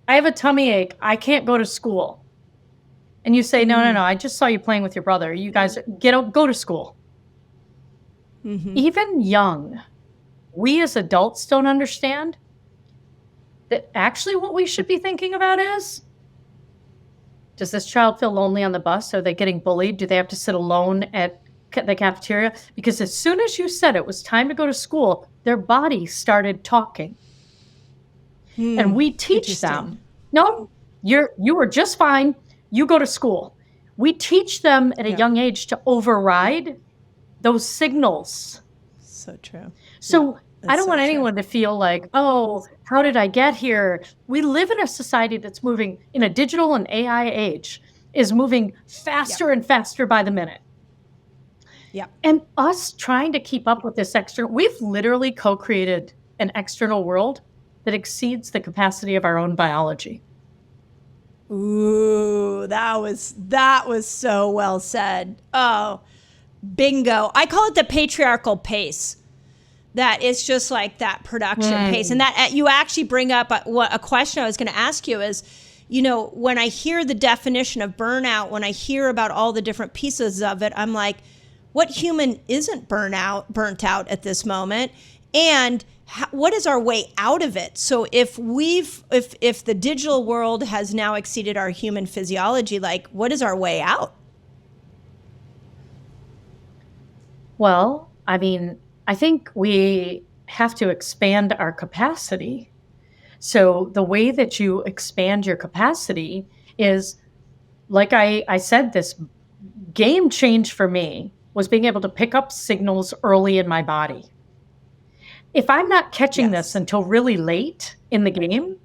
I have a tummy ache. I can't go to school. And you say, no, I just saw you playing with your brother. You guys go to school. Even young, we as adults don't understand that actually what we should be thinking about is, does this child feel lonely on the bus? Are they getting bullied? Do they have to sit alone at the cafeteria? Because as soon as you said it was time to go to school, their body started talking. And we teach them, no, you were just fine. You go to school. We teach them at a young age to override those signals. So true. So I don't want anyone to feel like, oh, how did I get here? We live in a society that's moving in a digital and AI age, is moving faster and faster by the minute. Yeah. And us trying to keep up with this we've literally co-created an external world that exceeds the capacity of our own biology. Ooh, that was so well said. Oh, bingo. I call it the patriarchal pace. That it's just like that production pace. And that you actually bring up a question I was going to ask you is, when I hear the definition of burnout, when I hear about all the different pieces of it, I'm like, what human isn't burnt out at this moment? And what is our way out of it? So if the digital world has now exceeded our human physiology, what is our way out? Well, I think we have to expand our capacity. So the way that you expand your capacity is, like I said, this game change for me was being able to pick up signals early in my body. If I'm not catching this until really late in the game,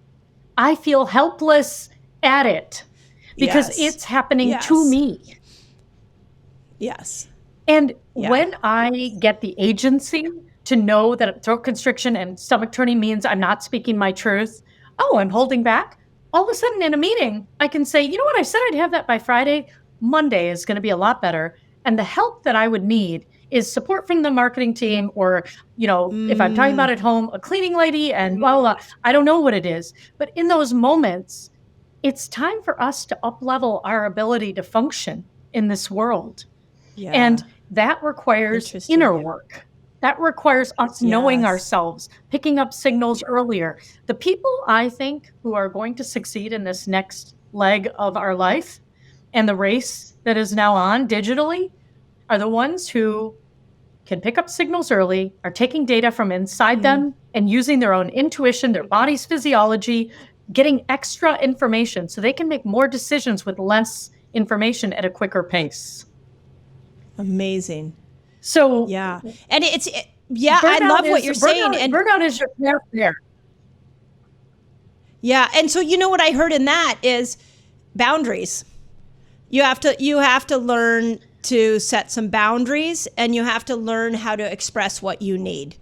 I feel helpless at it because it's happening to me. Yes. And when I get the agency to know that throat constriction and stomach turning means I'm not speaking my truth, I'm holding back, all of a sudden in a meeting, I can say, you know what, I said I'd have that by Friday. Monday is going to be a lot better. And the help that I would need is support from the marketing team or, if I'm talking about at home, a cleaning lady and blah, blah, blah. I don't know what it is. But in those moments, it's time for us to up-level our ability to function in this world. Yeah. And that requires inner work. That requires us knowing Yes. ourselves, picking up signals earlier. The people I think who are going to succeed in this next leg of our life and the race that is now on digitally are the ones who can pick up signals early, are taking data from inside them and using their own intuition, their body's physiology, getting extra information so they can make more decisions with less information at a quicker pace. Amazing. So Yeah. And I love what you're saying. And burnout is your there. yeah. And so, you know what I heard in that is boundaries. You have to learn to set some boundaries, and you have to learn how to express what you need.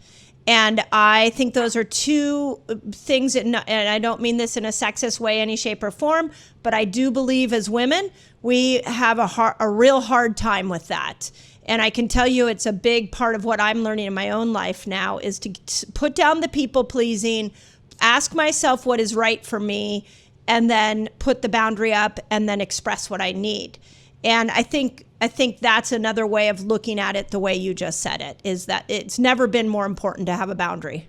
And I think those are two things, and I don't mean this in a sexist way, any shape or form, but I do believe as women, we have a real hard time with that. And I can tell you it's a big part of what I'm learning in my own life now is to put down the people pleasing, ask myself what is right for me, and then put the boundary up and then express what I need. And I think that's another way of looking at it the way you just said it, is that it's never been more important to have a boundary.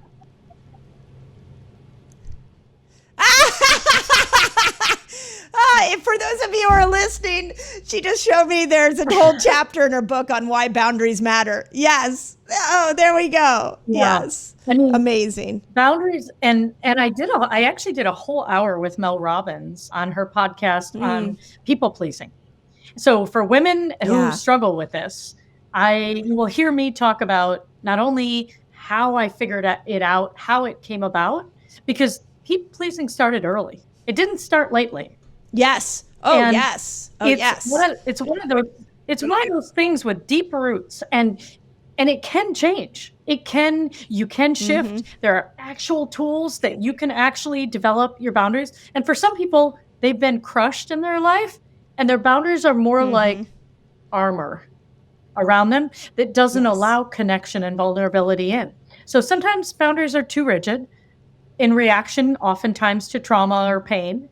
For those of you who are listening, she just showed me there's a whole chapter in her book on why boundaries matter. Yes. Oh, there we go. Yeah. Yes. I mean, amazing. Boundaries. And I actually did a whole hour with Mel Robbins on her podcast on people pleasing. So for women who struggle with this, you will hear me talk about not only how I figured it out, how it came about, because people pleasing started early. It didn't start lately. Yes. Oh, And yes. Oh, it's yes. It's one of those things with deep roots, and it can change. You can shift. There are actual tools that you can actually develop your boundaries. And for some people, they've been crushed in their life, and their boundaries are more like armor around them that doesn't allow connection and vulnerability in. So sometimes boundaries are too rigid in reaction, oftentimes to trauma or pain.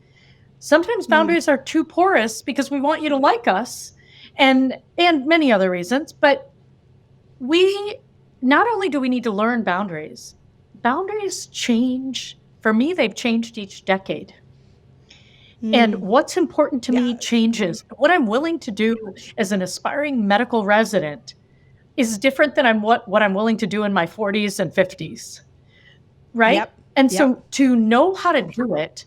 Sometimes boundaries are too porous because we want you to like us, and many other reasons. But we not only do we need to learn boundaries change. For me, they've changed each decade. And what's important to me changes. What I'm willing to do as an aspiring medical resident is different than what I'm willing to do in my 40s and 50s. Right? Yep. And so to know how to do it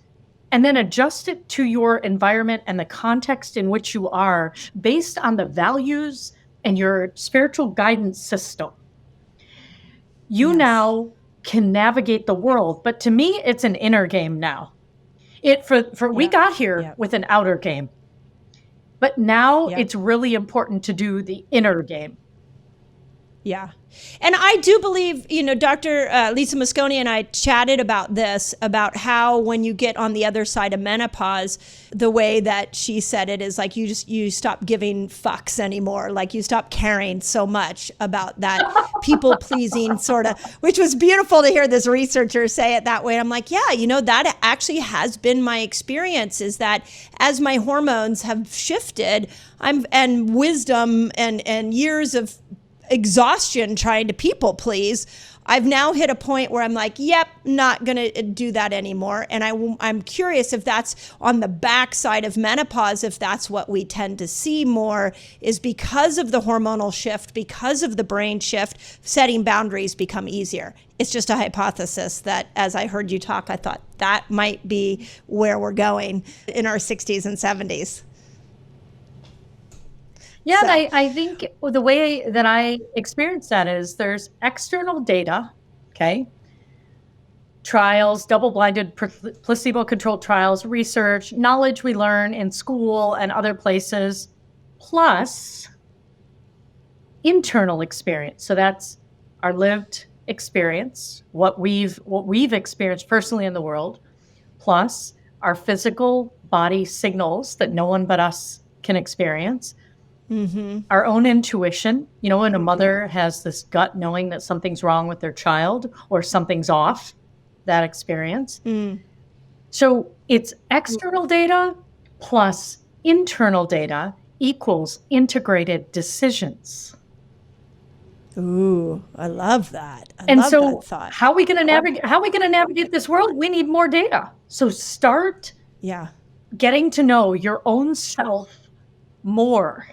and then adjust it to your environment and the context in which you are based on the values and your spiritual guidance system, you now can navigate the world. But to me, it's an inner game now. We got here with an outer game, but now it's really important to do the inner game. Yeah. And I do believe, Dr. Lisa Mosconi and I chatted about this, about how when you get on the other side of menopause, the way that she said it is like you stop giving fucks anymore. Like you stop caring so much about that people pleasing sort of, which was beautiful to hear this researcher say it that way. And I'm like, that actually has been my experience, is that as my hormones have shifted, and wisdom and years of exhaustion trying to people please, I've now hit a point where I'm like, yep, not going to do that anymore. And I'm curious if that's on the backside of menopause, if that's what we tend to see more, is because of the hormonal shift, because of the brain shift, setting boundaries become easier. It's just a hypothesis that, as I heard you talk, I thought that might be where we're going in our 60s and 70s. Yeah, so. And I think the way that I experience that is there's external data, okay? Trials, double-blinded, placebo-controlled trials, research, knowledge we learn in school and other places, plus internal experience. So that's our lived experience, what we've experienced personally in the world, plus our physical body signals that no one but us can experience. Our own intuition, when a mother has this gut knowing that something's wrong with their child or something's off, that experience. So it's external data plus internal data equals integrated decisions. Ooh, I love that. And love so that thought. how are we going to navigate this world? We need more data. So start Yeah. getting to know your own self more,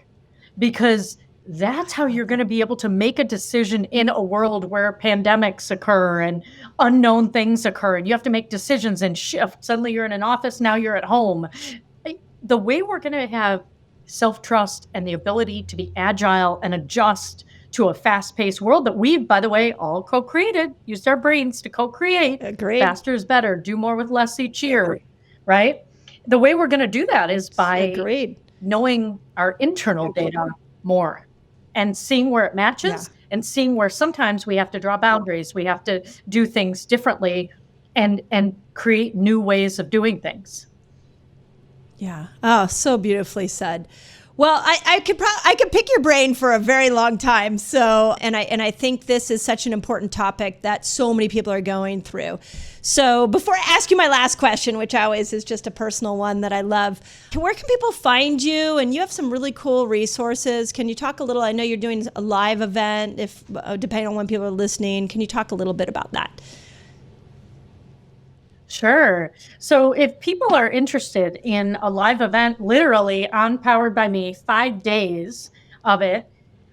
because that's how you're going to be able to make a decision in a world where pandemics occur and unknown things occur and you have to make decisions and shift. Suddenly you're in an office, now you're at home. The way we're going to have self-trust and the ability to be agile and adjust to a fast-paced world that we've, by the way, all co-created, used our brains to co-create. Agreed. Faster is better, do more with less each year, right? The way we're going to do that is by knowing our internal data more and seeing where it matches and seeing where sometimes we have to draw boundaries. We have to do things differently and create new ways of doing things. Yeah. Oh, so beautifully said. Well, I could pick your brain for a very long time. So, and I think this is such an important topic that so many people are going through. So before I ask you my last question, which always is just a personal one that I love, where can people find you? And you have some really cool resources. Can you talk a little? I know you're doing a live event, if depending on when people are listening. Can you talk a little bit about that? Sure. So if people are interested in a live event, literally on Powered by Me, 5 days of it,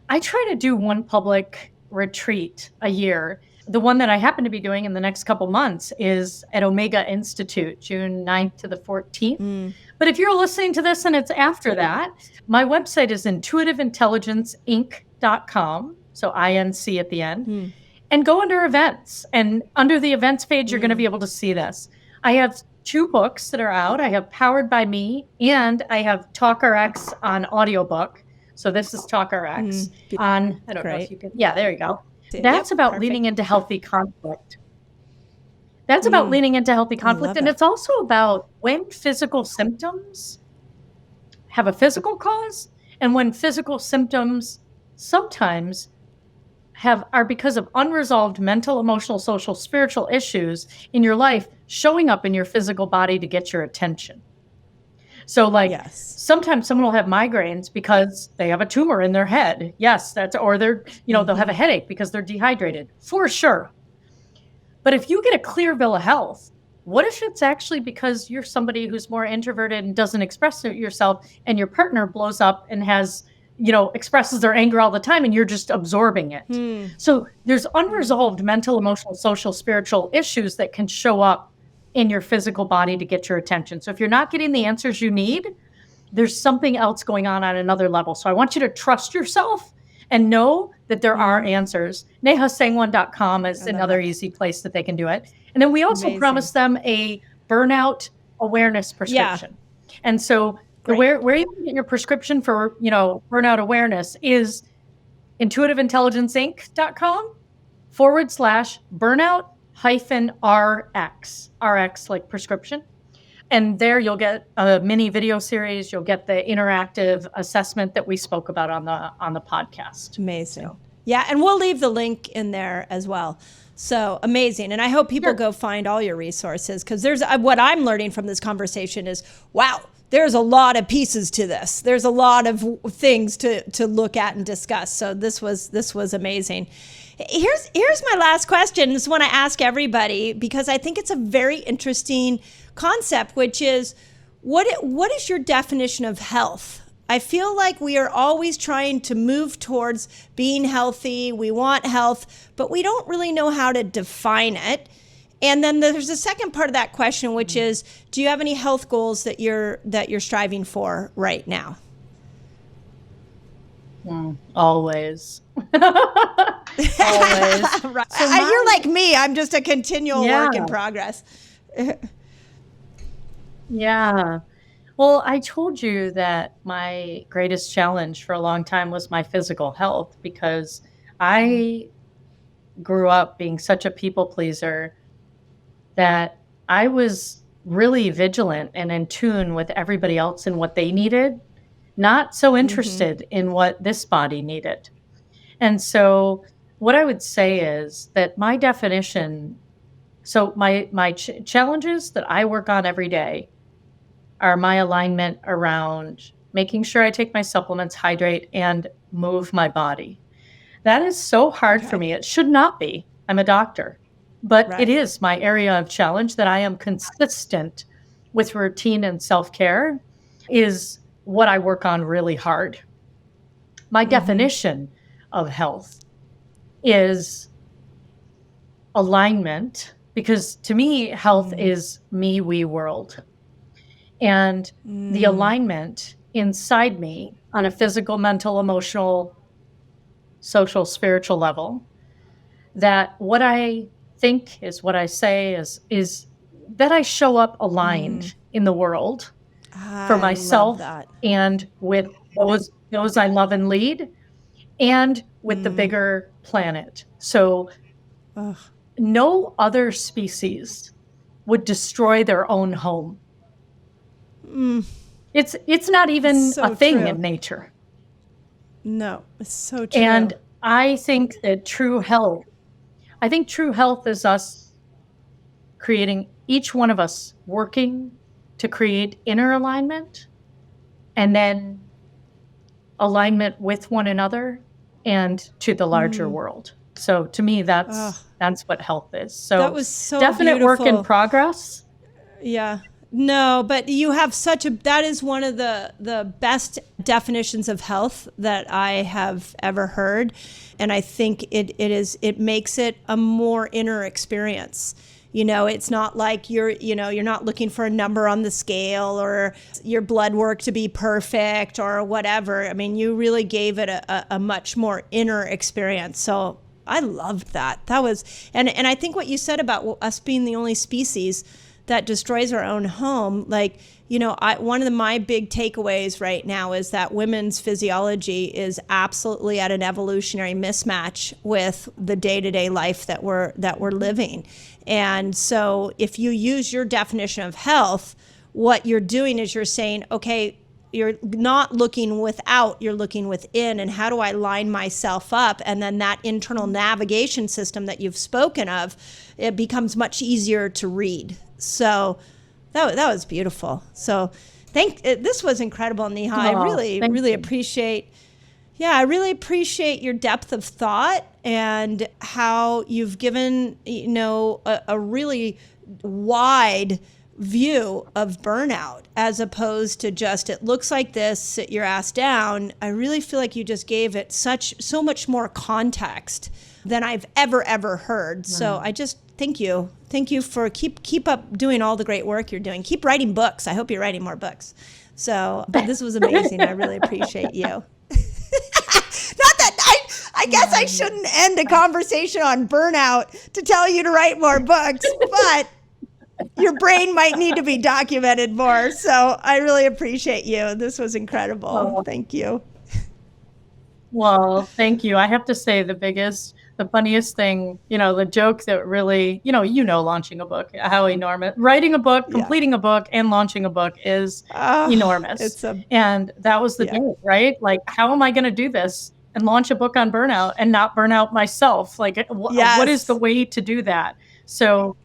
I try to do one public retreat a year. The one that I happen to be doing in the next couple months is at Omega Institute, June 9th to the 14th. But if you're listening to this and it's after that, my website is intuitiveintelligenceinc.com, so INC at the end. And go under events. And under the events page, you're going to be able to see this. I have 2 books that are out. I have Powered by Me and I have TalkRx on audiobook. So this is TalkRx on, I don't know if you can, there you go. That's about leaning into healthy conflict. That's about leaning into healthy conflict. And it's also about when physical symptoms have a physical cause and when physical symptoms sometimes are because of unresolved mental, emotional, social, spiritual issues in your life showing up in your physical body to get your attention. So sometimes someone will have migraines because they have a tumor in their head. Yes, or they're, they'll have a headache because they're dehydrated, for sure. But if you get a clear bill of health, what if it's actually because you're somebody who's more introverted and doesn't express yourself and your partner blows up and has expresses their anger all the time and you're just absorbing it. So there's unresolved mental, emotional, social, spiritual issues that can show up in your physical body to get your attention. So if you're not getting the answers you need, there's something else going on another level. So I want you to trust yourself and know that there are answers. NehaSangwan.com is another easy place that they can do it. And then we also promise them a burnout awareness prescription. And so where you can get your prescription for, burnout awareness is intuitiveintelligenceinc.com/burnout-RX, RX like prescription. And there you'll get a mini video series. You'll get the interactive assessment that we spoke about on the podcast. Amazing. So. Yeah. And we'll leave the link in there as well. So amazing. And I hope people go find all your resources, because there's what I'm learning from this conversation is, wow, there's a lot of pieces to this. There's a lot of things to look at and discuss. So this was amazing. Here's my last question. This is one I ask everybody because I think it's a very interesting concept, which is what is your definition of health? I feel like we are always trying to move towards being healthy. We want health, but we don't really know how to define it. And then there's a second part of that question, which is, do you have any health goals that you're striving for right now? Always. Always. Right. So you're like me. I'm just a continual work in progress. Yeah. Well, I told you that my greatest challenge for a long time was my physical health, because I grew up being such a people pleaser that I was really vigilant and in tune with everybody else and what they needed, not so interested in what this body needed. And so what I would say is that my definition, so my challenges that I work on every day are my alignment around making sure I take my supplements, hydrate, and move my body. That is so hard for me. It should not be. I'm a doctor. But Right. it is my area of challenge that I am consistent with routine and self-care is what I work on really hard. My definition of health is alignment, because to me, health is me, we, world. And the alignment inside me on a physical, mental, emotional, social, spiritual level, that what I think is what I say is that I show up aligned in the world for myself and with those I love and lead, and with the bigger planet. So no other species would destroy their own home. It's not even So a thing true. in nature. No, it's so true. And I think that true health is us creating, each one of us working to create inner alignment, and then alignment with one another and to the larger world. So to me, that's what health is. So That was so definite work in beautiful. progress. Yeah. No, but you have that is one of the best definitions of health that I have ever heard. And I think it makes it a more inner experience. You know, it's not like you're not looking for a number on the scale or your blood work to be perfect or whatever. I mean, you really gave it a much more inner experience. So I loved that. That was, and I think what you said about us being the only species that destroys our own home, like, you know, one of my big takeaways right now is that women's physiology is absolutely at an evolutionary mismatch with the day-to-day life that we're living. And so if you use your definition of health, what you're doing is you're saying, okay, you're not looking without, you're looking within, and how do I line myself up? And then that internal navigation system that you've spoken of, it becomes much easier to read. So that was beautiful. So this was incredible, Neha. I really appreciate your depth of thought and how you've given, you know, a really wide view of burnout, as opposed to just, it looks like this, sit your ass down. I really feel like you just gave it so much more context than I've ever heard. So I just thank you for keep up doing all the great work you're doing. Keep writing books. I hope you're writing more books. So this was amazing. I really appreciate you. Not that I guess I shouldn't end a conversation on burnout to tell you to write more books, but your brain might need to be documented more. So I really appreciate you. This was incredible. Thank you. Well, thank you. I have to say the funniest thing, you know, the joke that really, you know, launching a book, how enormous, writing a book, completing a book, and launching a book is enormous. And that was the joke, right? Like, how am I going to do this and launch a book on burnout and not burn out myself? Like, what is the way to do that? So,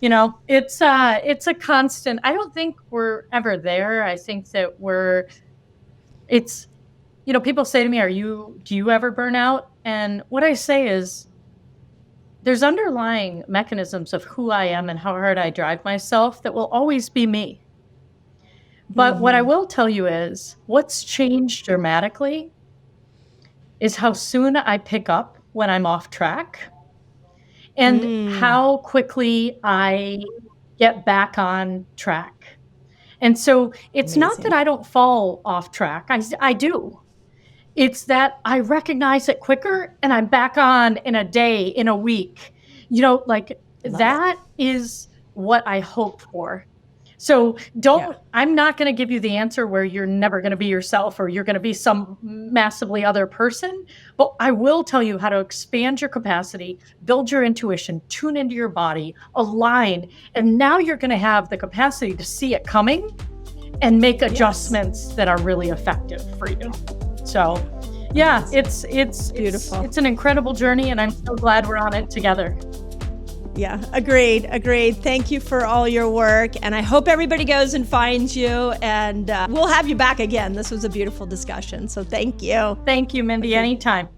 you know, it's a constant. I don't think we're ever there. I think that you know, people say to me, do you ever burn out? And what I say is, there's underlying mechanisms of who I am and how hard I drive myself that will always be me. But what I will tell you is, what's changed dramatically is how soon I pick up when I'm off track, and how quickly I get back on track. And so it's not that I don't fall off track. I do. It's that I recognize it quicker and I'm back on in a day, in a week. You know, like that is what I hope for. So I'm not going to give you the answer where you're never going to be yourself or you're going to be some massively other person. But I will tell you how to expand your capacity, build your intuition, tune into your body, align. And now you're going to have the capacity to see it coming and make adjustments that are really effective for you. So, yeah, it's beautiful. It's an incredible journey, and I'm so glad we're on it together. Yeah, agreed. Thank you for all your work, and I hope everybody goes and finds you, and we'll have you back again. This was a beautiful discussion, so thank you. Thank you, Mindy. Anytime.